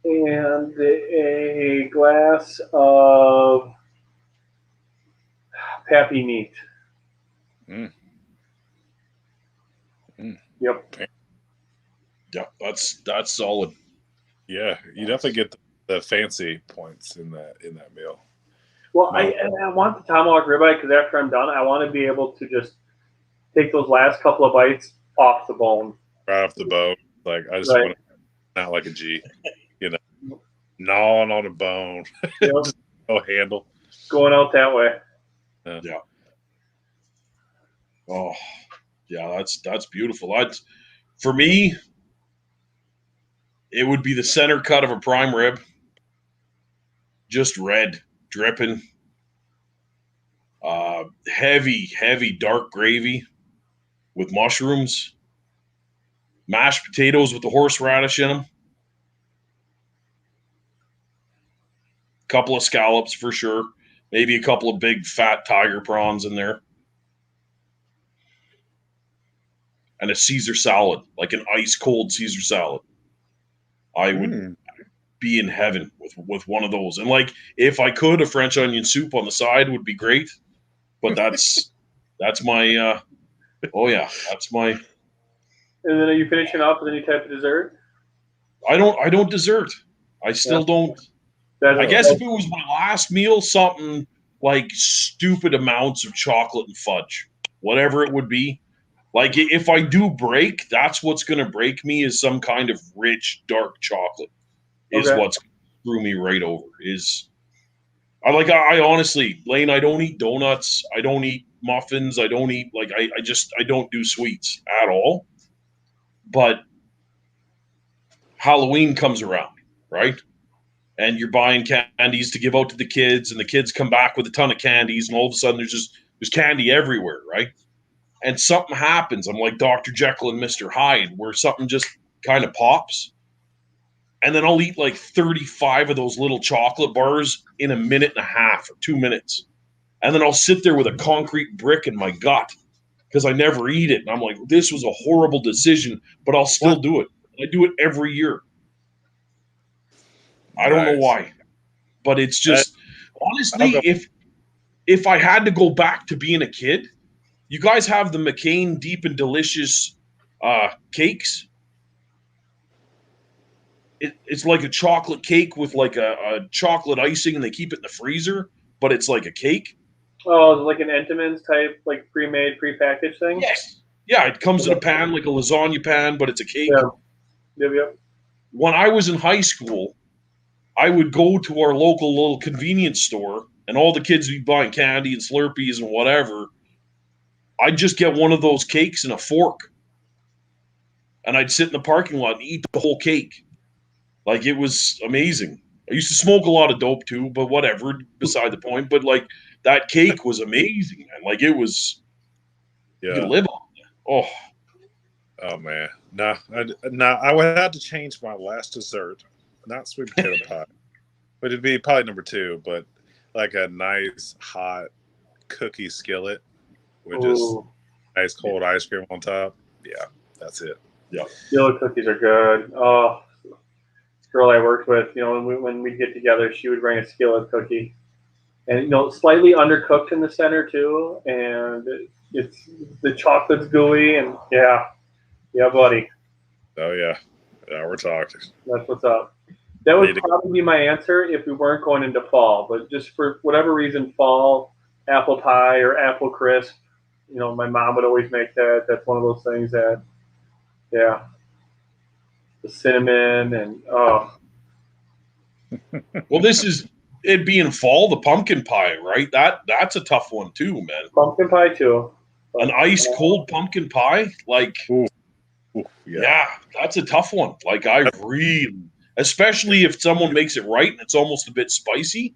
[SPEAKER 1] And a glass of pappy meat.
[SPEAKER 3] Mm. Mm.
[SPEAKER 1] Yep.
[SPEAKER 2] Yeah, that's solid.
[SPEAKER 3] Yeah, you definitely get the fancy points in that meal.
[SPEAKER 1] Well, I want the tomahawk ribeye because after I'm done, I want to be able to just take those last couple of bites off the bone.
[SPEAKER 3] Right off the bone. Like I just
[SPEAKER 1] Right.
[SPEAKER 3] want to out like a G, gnawing on a bone.
[SPEAKER 1] Yep.
[SPEAKER 3] Just no handle.
[SPEAKER 1] Going out that way.
[SPEAKER 2] Yeah. Oh, yeah, that's beautiful. For me, it would be the center cut of a prime rib, just red, dripping, heavy dark gravy with mushrooms, mashed potatoes with the horseradish in them, couple of scallops for sure, maybe a couple of big fat tiger prawns in there, and a Caesar salad, like an ice cold Caesar salad. I would be in heaven with one of those. And like if I could, a French onion soup on the side would be great. But that's my that's my.
[SPEAKER 1] And then are you finishing off with any type of dessert?
[SPEAKER 2] I don't dessert. I still don't. I guess if it was my last meal, something like stupid amounts of chocolate and fudge, whatever it would be. Like if I do break, that's what's going to break me is some kind of rich dark chocolate. Is what's threw me right over. I honestly, Lane, I don't eat donuts. I don't eat muffins. I don't eat I don't do sweets at all. But Halloween comes around, right? And you're buying candies to give out to the kids, and the kids come back with a ton of candies, and all of a sudden there's candy everywhere, right? And something happens. I'm like Dr. Jekyll and Mr. Hyde, where something just kind of pops. And then I'll eat like 35 of those little chocolate bars in a minute and a half or 2 minutes. And then I'll sit there with a concrete brick in my gut because I never eat it. And I'm like, this was a horrible decision, but I'll still do it. I do it every year. I don't know why. But it's just, honestly, if I had to go back to being a kid, you guys have the McCain Deep and Delicious cakes. It's like a chocolate cake with like a chocolate icing, and they keep it in the freezer, but it's like a cake.
[SPEAKER 1] Oh, like an Entenmann's type, like pre-made, pre-packaged thing?
[SPEAKER 2] Yes. Yeah, it comes in a pan, like a lasagna pan, but it's a cake.
[SPEAKER 1] Yeah. Yep.
[SPEAKER 2] When I was in high school, I would go to our local little convenience store, and all the kids would be buying candy and Slurpees and whatever. I'd just get one of those cakes and a fork, and I'd sit in the parking lot and eat the whole cake. Like, it was amazing. I used to smoke a lot of dope too, but whatever, beside the point. But like, that cake was amazing, man. Like, it was, you could live on it.
[SPEAKER 3] Oh man, no, I would have to change my last dessert, not sweet potato pie, but it'd be probably number 2. But like a nice hot cookie skillet with just
[SPEAKER 1] Ooh,
[SPEAKER 3] ice cold ice cream on top. Yeah, that's it.
[SPEAKER 2] Yeah.
[SPEAKER 1] skillet cookies are good. Oh, this girl I worked with, when we'd get together, she would bring a skillet cookie, and slightly undercooked in the center too, and it's the chocolate's gooey, and yeah, buddy,
[SPEAKER 3] Oh yeah, yeah, we're talking.
[SPEAKER 1] that's what's up. That would
[SPEAKER 3] Need to-
[SPEAKER 1] probably be my answer if we weren't going into fall, but just for whatever reason, fall apple pie or apple crisp. My mom would always make that. That's one of those things that, yeah, the cinnamon and
[SPEAKER 2] Well, it being fall, the pumpkin pie, right? That's a tough one too, man.
[SPEAKER 1] pumpkin pie too.
[SPEAKER 2] An ice cold pumpkin pie, like
[SPEAKER 3] Ooh,
[SPEAKER 2] yeah, that's a tough one. Like I really, especially if someone makes it right and it's almost a bit spicy,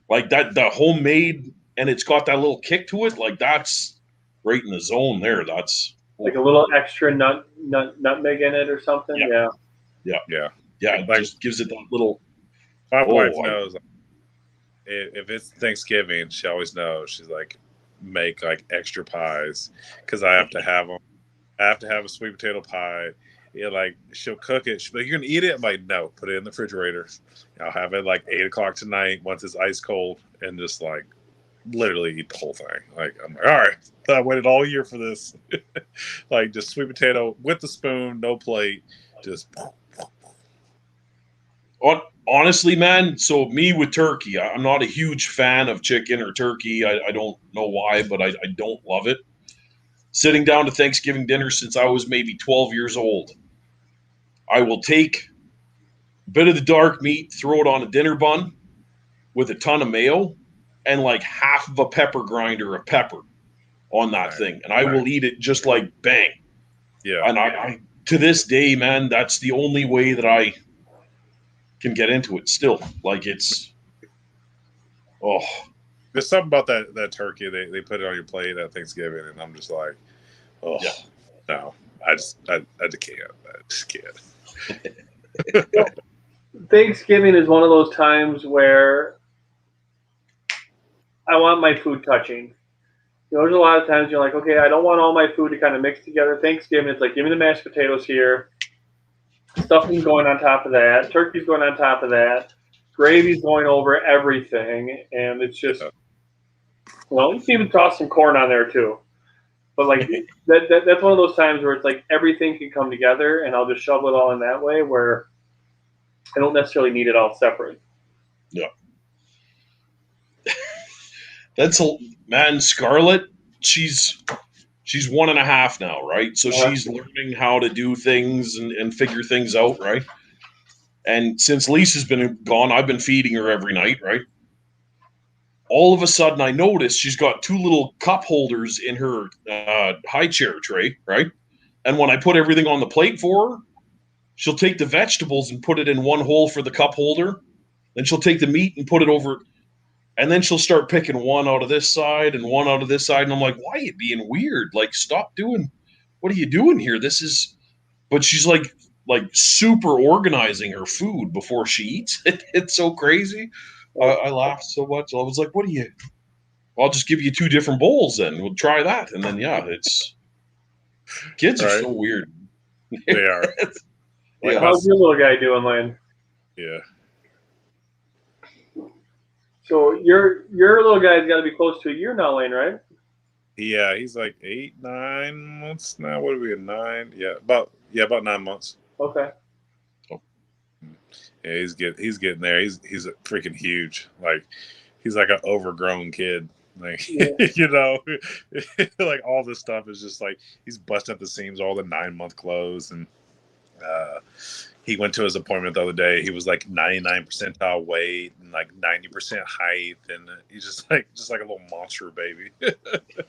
[SPEAKER 2] like that the homemade and it's got that little kick to it. Like that's right in the zone there. That's
[SPEAKER 1] Like a little extra nutmeg in it or something.
[SPEAKER 2] Yeah.
[SPEAKER 3] yeah.
[SPEAKER 2] It
[SPEAKER 3] Like-
[SPEAKER 2] just gives it that little.
[SPEAKER 3] My wife
[SPEAKER 2] I-
[SPEAKER 3] knows if it's Thanksgiving, she always knows. She's like, make like extra pies because I have to have them. I have to have a sweet potato pie. Yeah, like she'll cook it. She'll be like, "You're gonna eat it?" I'm like, "No, put it in the refrigerator. I'll have it like 8 o'clock tonight once it's ice cold, and just like literally eat the whole thing." Like I'm like, "All right, I waited all year for this." Like just sweet potato with the spoon, no plate, just.
[SPEAKER 2] Honestly, man, so me with turkey, I'm not a huge fan of chicken or turkey. I don't know why, but I don't love it. Sitting down to Thanksgiving dinner since I was maybe 12 years old, I will take a bit of the dark meat, throw it on a dinner bun with a ton of mayo and like half of a pepper grinder of pepper on that thing. And I will eat it just like bang.
[SPEAKER 3] Yeah.
[SPEAKER 2] And I to this day, man, that's the only way that I can get into it still. Like it's
[SPEAKER 3] There's something about that turkey. They put it on your plate at Thanksgiving, and I'm just like, oh
[SPEAKER 2] Yeah.
[SPEAKER 3] no, I just can't. I just can't.
[SPEAKER 1] Thanksgiving is one of those times where I want my food touching. There's a lot of times you're like, okay, I don't want all my food to kind of mix together. Thanksgiving, it's like, give me the mashed potatoes here, stuffing going on top of that, turkey's going on top of that, gravy's going over everything, and it's just, well, you can even toss some corn on there too. But like that's one of those times where it's like everything can come together, and I'll just shovel it all in that way where I don't necessarily need it all separate.
[SPEAKER 2] Yeah. That's man, Scarlett, she's 1.5 now, right? So she's learning how to do things and figure things out, right? And since Lisa's been gone, I've been feeding her every night, right? All of a sudden, I noticed she's got 2 little cup holders in her high chair tray, right? And when I put everything on the plate for her, she'll take the vegetables and put it in one hole for the cup holder. Then she'll take the meat and put it over. And then she'll start picking one out of this side and one out of this side. And I'm like, why are you being weird? Like, stop doing, what are you doing here? But she's like super organizing her food before she eats it. It's so crazy. I laughed so much. I was like, I'll just give you 2 different bowls then. We'll try that. And then, kids are so weird.
[SPEAKER 3] They are.
[SPEAKER 2] Yeah.
[SPEAKER 1] How's your little guy doing, Lane?
[SPEAKER 3] Yeah.
[SPEAKER 1] So your little guy's got to be close to a year now, Lane, right?
[SPEAKER 3] Yeah, he's like 8, 9 months now. What are we at 9? Yeah, about 9 months.
[SPEAKER 1] Okay.
[SPEAKER 3] Yeah, he's getting there. He's freaking huge. Like he's like an overgrown kid. Like like all this stuff is just like he's busting at the seams. All the 9-month clothes, and he went to his appointment the other day. He was like 99 percentile weight and like 90% height, and he's just like a little monster baby.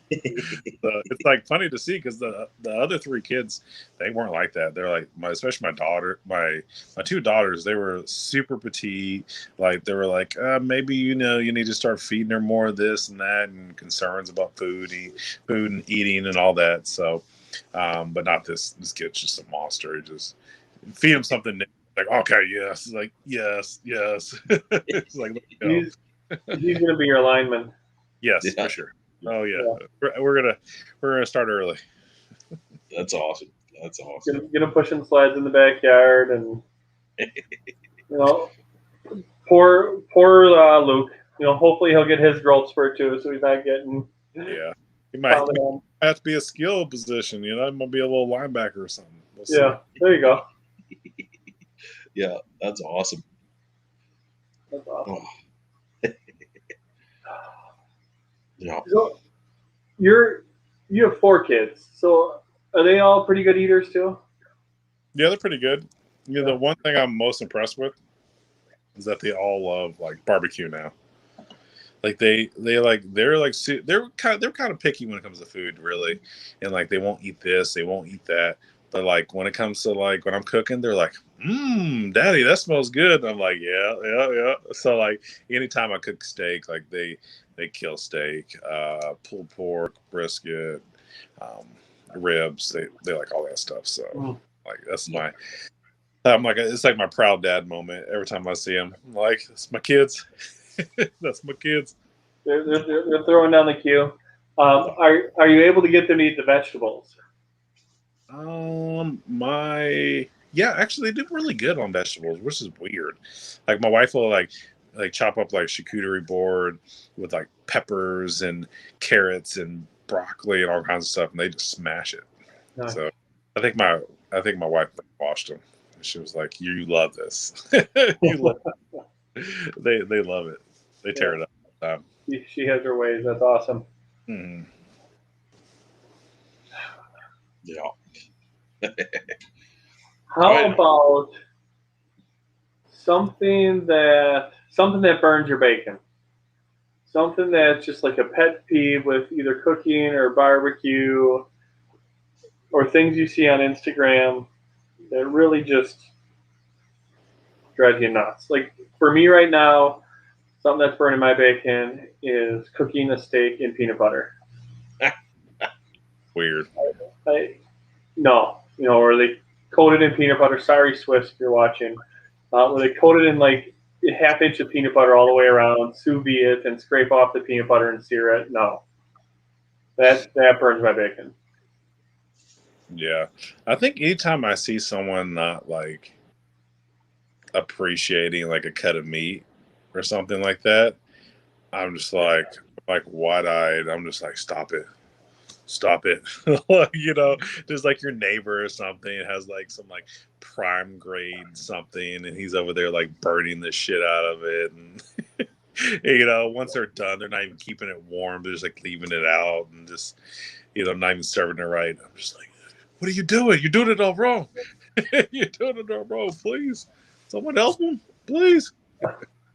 [SPEAKER 3] It's like funny to see because the other 3 kids, they weren't like that. They're like especially my daughter, my 2 daughters. They were super petite. Like they were like maybe you need to start feeding her more of this and that, and concerns about food and eating and all that. So, but not this. This kid's just a monster. He just feed him something new. Like, okay, yes. It's like, yes. It's like,
[SPEAKER 1] He's going to be your lineman.
[SPEAKER 3] Yes, for sure. Oh yeah, we're gonna start early.
[SPEAKER 2] That's awesome. That's awesome.
[SPEAKER 1] Get him pushing slides in the backyard, and poor Luke. Hopefully he'll get his growth spurt too, so he's not getting
[SPEAKER 3] Yeah, he might
[SPEAKER 1] pounded on.
[SPEAKER 3] have to be a skill position. It might be a little linebacker or something. We'll see.
[SPEAKER 1] Yeah, there you go.
[SPEAKER 2] Yeah, that's awesome.
[SPEAKER 1] That's awesome.
[SPEAKER 2] Oh. Yeah.
[SPEAKER 1] So you have 4 kids. So are they all pretty good eaters too?
[SPEAKER 3] Yeah, they're pretty good. The one thing I'm most impressed with is that they all love like barbecue now. Like they're kind of picky when it comes to food, really, and like they won't eat this, they won't eat that. But like when it comes to like when I'm cooking, they're like, Daddy, that smells good. And I'm like, yeah. So like anytime I cook steak, like they kill steak, pulled pork, brisket, ribs. They like all that stuff. So like that's I'm like it's like my proud dad moment every time I see them. I'm like, it's my kids. That's my kids.
[SPEAKER 1] They're throwing down the queue. Are you able to get them to eat the vegetables?
[SPEAKER 3] Yeah, actually they do really good on vegetables, which is weird. Like my wife will like chop up like charcuterie board with like peppers and carrots and broccoli and all kinds of stuff, and they just smash it. Nice. So I think my wife washed them. She was like, "You love this." You love it. They love it. They tear it up.
[SPEAKER 1] She has her ways. That's awesome.
[SPEAKER 3] Mm-hmm.
[SPEAKER 2] Yeah.
[SPEAKER 1] How about something that burns your bacon? Something that's just like a pet peeve with either cooking or barbecue or things you see on Instagram that really just drive you nuts. Like for me right now, something that's burning my bacon is cooking a steak in peanut butter.
[SPEAKER 3] Weird.
[SPEAKER 1] No, or they coat it in peanut butter. Sorry, Swiss, if you're watching. Where they coat it in like a half inch of peanut butter all the way around, sous vide it, and scrape off the peanut butter and sear it. No, that burns my bacon.
[SPEAKER 3] Yeah, I think anytime I see someone not like appreciating like a cut of meat or something like that, I'm just like wide-eyed. I'm just like, stop it. Just like your neighbor or something has like some like prime grade something, and he's over there like burning the shit out of it, and once they're done, they're not even keeping it warm. They're just like leaving it out and just not even serving it right. I'm just like, what are you doing? You're doing it all wrong. You're doing it all wrong. Please, someone help them, please.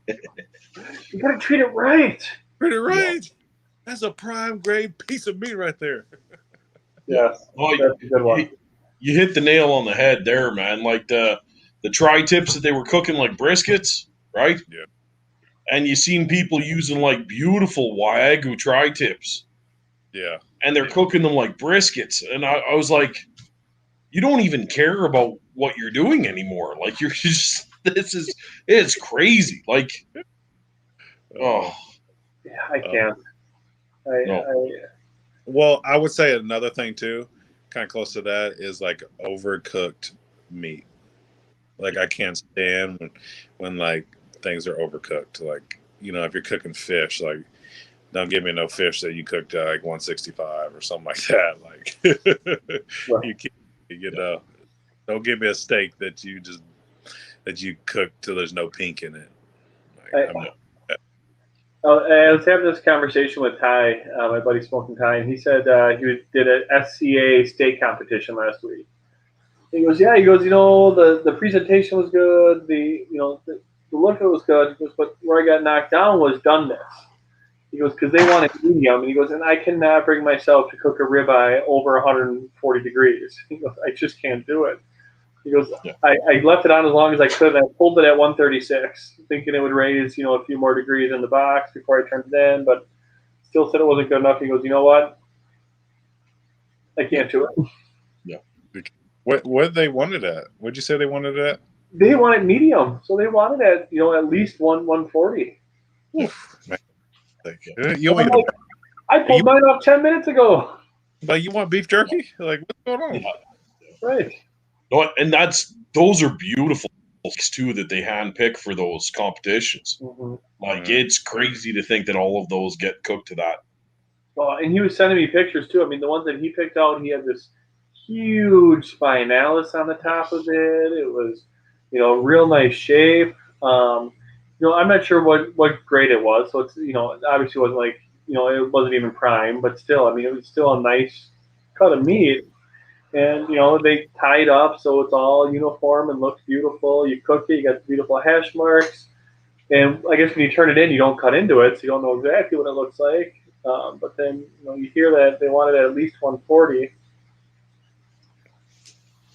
[SPEAKER 1] You gotta treat it right.
[SPEAKER 3] Treat it right. That's a prime grade piece of meat right there.
[SPEAKER 1] Yes, that's a good one.
[SPEAKER 2] You hit the nail on the head there, man. Like the tri-tips that they were cooking like briskets, right?
[SPEAKER 3] Yeah.
[SPEAKER 2] And you seen people using like beautiful Wagyu tri-tips.
[SPEAKER 3] Yeah.
[SPEAKER 2] And they're cooking them like briskets. And I was like, you don't even care about what you're doing anymore. Like you're just it's crazy. Like, oh.
[SPEAKER 1] Yeah, I can't.
[SPEAKER 3] Well, I would say another thing too, kind of close to that, is like overcooked meat. Like I can't stand when like things are overcooked. Like if you're cooking fish, like don't give me no fish that you cooked at like 165 or something like that. Like don't give me a steak that you cook till there's no pink in it. Like,
[SPEAKER 1] I was having this conversation with Ty, my buddy Smoking Ty, and he said he did an SCA steak competition last week. And he goes, the presentation was good, the look of it was good. He goes, but where I got knocked down was doneness. He goes, because they wanted medium, and he goes, and I cannot bring myself to cook a ribeye over 140 degrees. He goes, I just can't do it. He goes, I left it on as long as I could, and I pulled it at 136, thinking it would raise, a few more degrees in the box before I turned it in, but still said it wasn't good enough. He goes, you know what? I can't do it.
[SPEAKER 3] Yeah. What they wanted at? What'd you say they wanted at?
[SPEAKER 1] They wanted medium, so they wanted at least 140.
[SPEAKER 3] You only
[SPEAKER 1] I pulled mine off 10 minutes ago.
[SPEAKER 3] Like, you want beef jerky? Like, what's going on?
[SPEAKER 2] Yeah.
[SPEAKER 1] Right.
[SPEAKER 2] No, and those are beautiful too that they handpick for those competitions.
[SPEAKER 1] Mm-hmm.
[SPEAKER 2] Like it's crazy to think that all of those get cooked to that.
[SPEAKER 1] Well, and he was sending me pictures too. I mean, the ones that he picked out, he had this huge spinalis on the top of it. It was, real nice shape. I'm not sure what grade it was, so it's obviously wasn't like it wasn't even prime, but still, I mean, it was still a nice cut of meat. And they tie it up so it's all uniform and looks beautiful. You cook it, you got the beautiful hash marks. And I guess when you turn it in, you don't cut into it, so you don't know exactly what it looks like. But then you hear that they wanted at least 140.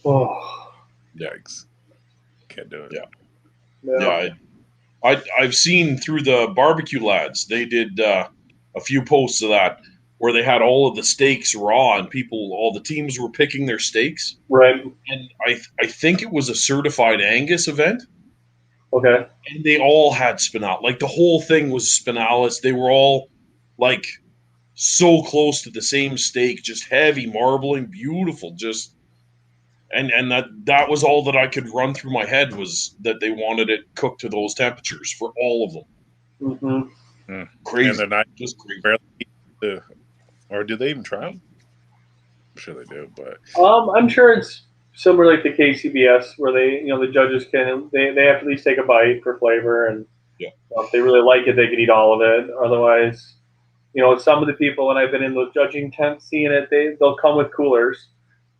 [SPEAKER 1] Oh,
[SPEAKER 3] Yikes! Can't do it.
[SPEAKER 2] Yeah. I've seen through the barbecue lads. They did a few posts of that where they had all of the steaks raw, and all the teams were picking their steaks.
[SPEAKER 1] Right.
[SPEAKER 2] And I think it was a certified Angus event.
[SPEAKER 1] Okay.
[SPEAKER 2] And they all had spinalis. Like the whole thing was spinalis. They were all like so close to the same steak, just heavy marbling, beautiful. Just and that was all that I could run through my head was that they wanted it cooked to those temperatures for all of them.
[SPEAKER 1] Mm-hmm.
[SPEAKER 2] Crazy.
[SPEAKER 3] And they're not
[SPEAKER 2] just crazy.
[SPEAKER 3] barely, or do they even try them? I'm sure they do, but
[SPEAKER 1] I'm sure it's similar like the KCBS where the judges they have to at least take a bite for flavor, and if they really like it, they can eat all of it. Otherwise, some of the people when I've been in those judging tents seeing it, they'll come with coolers.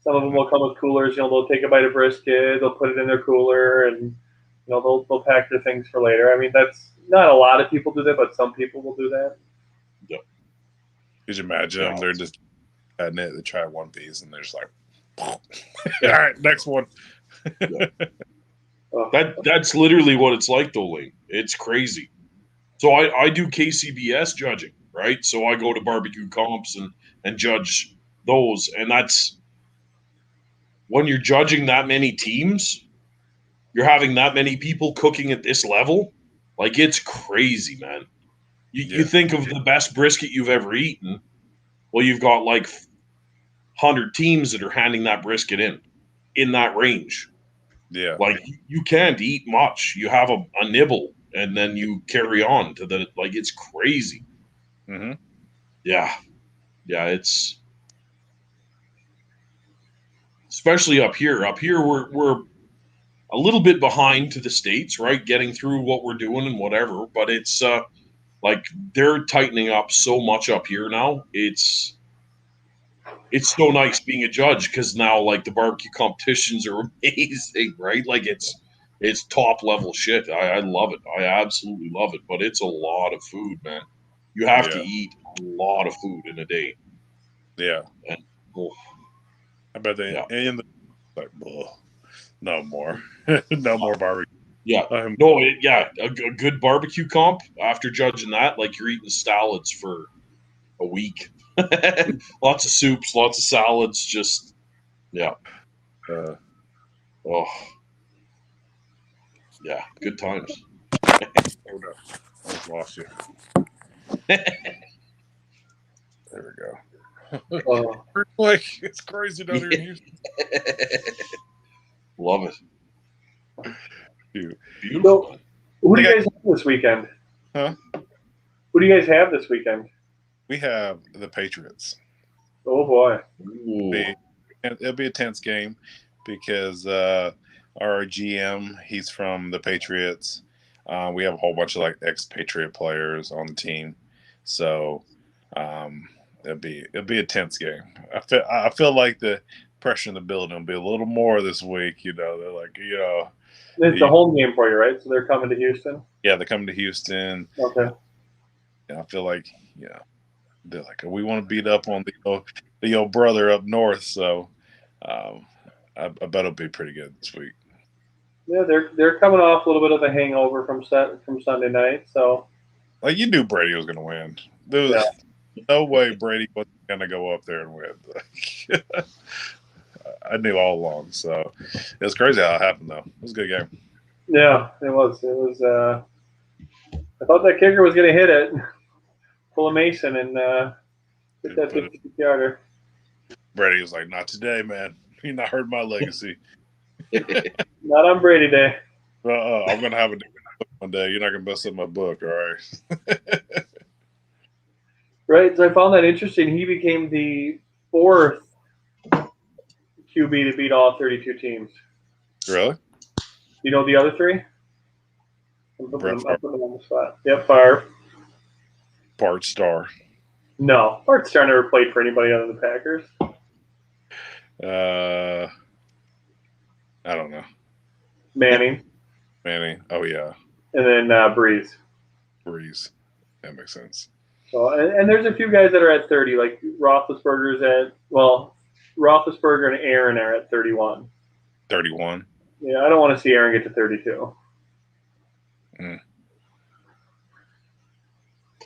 [SPEAKER 1] Some of them will come with coolers. They'll take a bite of brisket, they'll put it in their cooler, and they'll pack their things for later. I mean, that's not a lot of people do that, but some people will do that.
[SPEAKER 2] Yep.
[SPEAKER 3] Could you imagine them? They're just cutting it. They try one piece, and they're just like, all right, next one.
[SPEAKER 2] That's literally what it's like, though, Lee. It's crazy. So I do KCBS judging, right? So I go to barbecue comps and judge those, and that's when you're judging that many teams, you're having that many people cooking at this level. Like it's crazy, man. You think of the best brisket you've ever eaten. Well, you've got like 100 teams that are handing that brisket in that range.
[SPEAKER 3] Yeah.
[SPEAKER 2] Like you can't eat much. You have a nibble and then you carry on to it's crazy.
[SPEAKER 3] Mm-hmm.
[SPEAKER 2] Yeah. Yeah. It's especially up here. Up here, we're a little bit behind to the States, right? Getting through what we're doing and whatever, but it's like they're tightening up so much up here now. It's so nice being a judge because now like the barbecue competitions are amazing, right? Like it's top level shit. I love it. I absolutely love it. But it's a lot of food, man. You have to eat a lot of food in a day.
[SPEAKER 3] Yeah.
[SPEAKER 2] And,
[SPEAKER 3] I bet they in the like, no more, no more barbecue.
[SPEAKER 2] Yeah. A good barbecue comp after judging that, like you're eating salads for a week. Lots of soups, lots of salads, just yeah. Yeah, good times.
[SPEAKER 3] Hold up. I just lost you. There we go. Like it's crazy down here in Houston.
[SPEAKER 2] Love it.
[SPEAKER 1] Beautiful. So, who do you guys have this weekend?
[SPEAKER 3] Huh?
[SPEAKER 1] Who do you guys have this weekend?
[SPEAKER 3] We have the Patriots.
[SPEAKER 1] Oh boy.
[SPEAKER 3] It'll be a tense game because our GM, he's from the Patriots. We have a whole bunch of like ex-Patriot players on the team, so it'll be a tense game. I feel like the pressure in the building will be a little more this week. They're like
[SPEAKER 1] it's a home game for you, right? So they're coming to Houston.
[SPEAKER 3] Yeah, they're coming to Houston.
[SPEAKER 1] Okay.
[SPEAKER 3] I feel like they're like we want to beat up on the old brother up north, so I bet it'll be pretty good this week.
[SPEAKER 1] Yeah, they're coming off a little bit of a hangover from Sunday night, so
[SPEAKER 3] like you knew Brady was going to win. There was no way Brady was going to go up there and win. I knew all along, so it was crazy how it happened. Though it was a good game.
[SPEAKER 1] Yeah, it was. It was. I thought that kicker was going to hit it, pull a Mason, and Get that 50 yarder.
[SPEAKER 3] Brady was like, "Not today, man. You're not hurting my legacy.
[SPEAKER 1] Not on Brady Day.
[SPEAKER 3] I'm gonna have a different book one day. You're not gonna mess up my book, all right?"
[SPEAKER 1] Right. So I found that interesting. He became the 4th QB to beat all 32 teams.
[SPEAKER 3] Really?
[SPEAKER 1] You know the other 3? I'm putting
[SPEAKER 3] Brett Favre.
[SPEAKER 1] them on the spot. Yep, Favre.
[SPEAKER 3] Bart Starr.
[SPEAKER 1] No, Bart Starr never played for anybody other than the Packers.
[SPEAKER 3] I don't know.
[SPEAKER 1] Manning.
[SPEAKER 3] Oh yeah.
[SPEAKER 1] And then Breeze.
[SPEAKER 3] Breeze. That makes sense.
[SPEAKER 1] So, and there's a few guys that are at 30, like Roethlisberger and Aaron are at 31.
[SPEAKER 3] 31.
[SPEAKER 1] Yeah, I don't want to see Aaron get to 32.
[SPEAKER 3] No.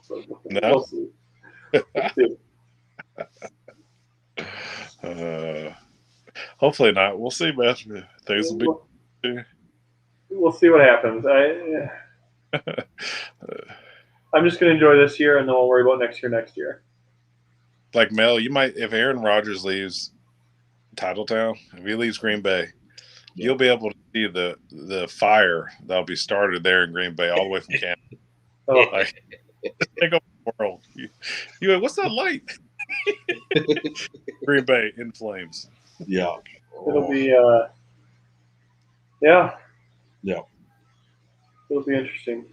[SPEAKER 1] We'll see.
[SPEAKER 3] Hopefully not. We'll see, man. Things will be.
[SPEAKER 1] We'll see what happens. I'm just going to enjoy this year, and then we'll worry about next year.
[SPEAKER 3] Like Mel, you might, if Aaron Rodgers leaves Titletown, if he leaves Green Bay, you'll be able to see the fire that'll be started there in Green Bay, all the way from Canada. Like, take over the world. You what's that light? Green Bay in flames.
[SPEAKER 2] Yeah.
[SPEAKER 1] It'll be, yeah. It'll be interesting.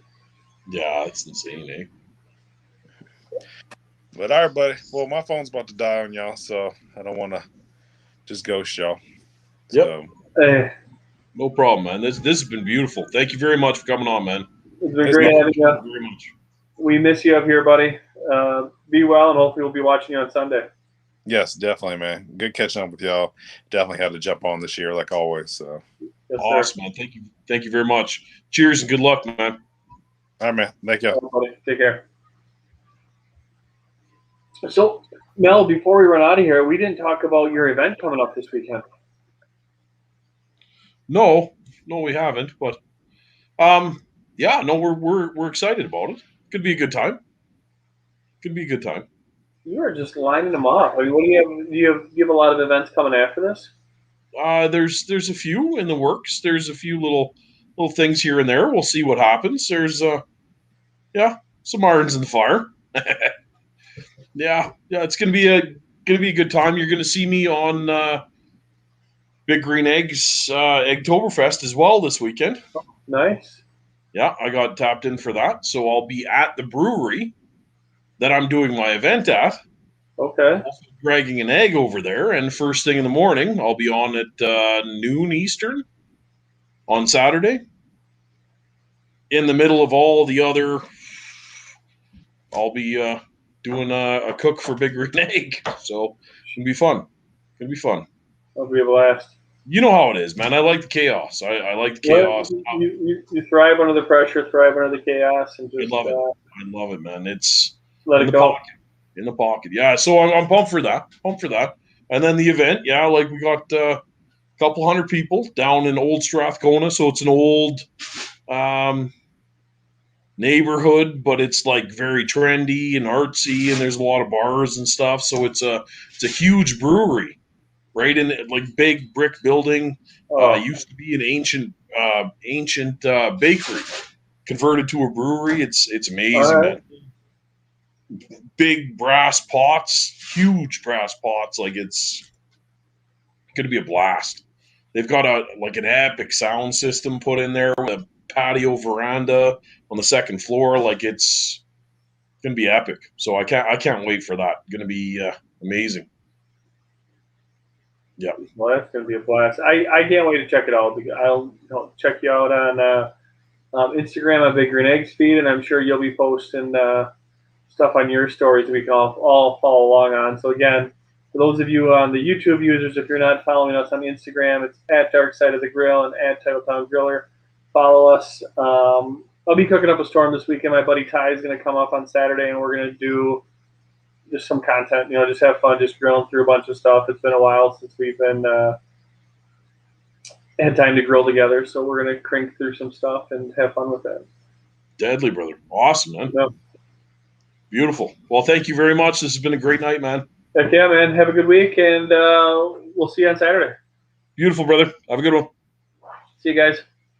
[SPEAKER 2] Yeah, it's insane, eh?
[SPEAKER 3] But all right, buddy. Well, my phone's about to die on y'all, so I don't want to just ghost y'all.
[SPEAKER 2] Yep.
[SPEAKER 1] Hey.
[SPEAKER 2] No problem, man. This has been beautiful. Thank you very much for coming on, man.
[SPEAKER 1] It's been great having you.
[SPEAKER 2] Very much.
[SPEAKER 1] We miss you up here, buddy. Be well, and hopefully we'll be watching you on Sunday.
[SPEAKER 3] Yes, definitely, man. Good catching up with y'all. Definitely had to jump on this year, like always. So
[SPEAKER 1] yes,
[SPEAKER 2] awesome, man. Thank you very much. Cheers and good luck, man.
[SPEAKER 3] All right, man. Thank you.
[SPEAKER 1] Buddy. Take care. So, Mel, before we run out of here, we didn't talk about your event coming up this weekend.
[SPEAKER 2] No, we haven't. But yeah, no, we're excited about it. Could be a good time.
[SPEAKER 1] You are just lining them up. I mean, what do you have? Do you have a lot of events coming after this?
[SPEAKER 2] There's a few in the works. There's a few little things here and there. We'll see what happens. There's some irons in the fire. Yeah, it's gonna be a good time. You're gonna see me on Big Green Eggs Eggtoberfest as well this weekend.
[SPEAKER 1] Nice.
[SPEAKER 2] Yeah, I got tapped in for that, so I'll be at the brewery that I'm doing my event at.
[SPEAKER 1] Okay.
[SPEAKER 2] Also dragging an egg over there, and first thing in the morning, I'll be on at noon Eastern on Saturday. In the middle of all the other, I'll be doing a cook for Big Green Egg, so it's gonna be fun.
[SPEAKER 1] That'll be a blast.
[SPEAKER 2] You know how it is, man. I like the chaos. I like the chaos.
[SPEAKER 1] You thrive under the pressure, thrive under the chaos, and just
[SPEAKER 2] I love it. I love it, man. It's
[SPEAKER 1] let it go.
[SPEAKER 2] In the pocket. Yeah, so I'm pumped for that. And then the event, yeah, like we got a couple hundred people down in Old Strathcona, so it's an old neighborhood, but it's like very trendy and artsy, and there's a lot of bars and stuff. So it's a huge brewery, right in like big brick building. Used to be an ancient bakery, converted to a brewery. It's amazing, man. Big brass pots, huge brass pots. Like it's going to be a blast. They've got an epic sound system put in there with a patio veranda on the second floor. Like it's going to be epic. So I can't wait for that. Going to be amazing. Yeah.
[SPEAKER 1] Well, that's going to be a blast. I can't wait to check it out. I'll check you out on Instagram on Big Green Eggs feed, and I'm sure you'll be posting stuff on your stories that we can all follow along on. So again, for those of you on the YouTube users, if you're not following us on Instagram, it's at Dark Side of the Grill and at Titletown Griller. Follow us. I'll be cooking up a storm this weekend. My buddy Ty is going to come up on Saturday, and we're going to do just some content. Just have fun, just grilling through a bunch of stuff. It's been a while since we've been had time to grill together, so we're going to crank through some stuff and have fun with that.
[SPEAKER 2] Deadly, brother. Awesome, man.
[SPEAKER 1] Yep.
[SPEAKER 2] Beautiful. Well, thank you very much. This has been a great night, man.
[SPEAKER 1] Heck yeah, man. Have a good week, and we'll see you on Saturday.
[SPEAKER 2] Beautiful, brother. Have a good one.
[SPEAKER 1] See you guys.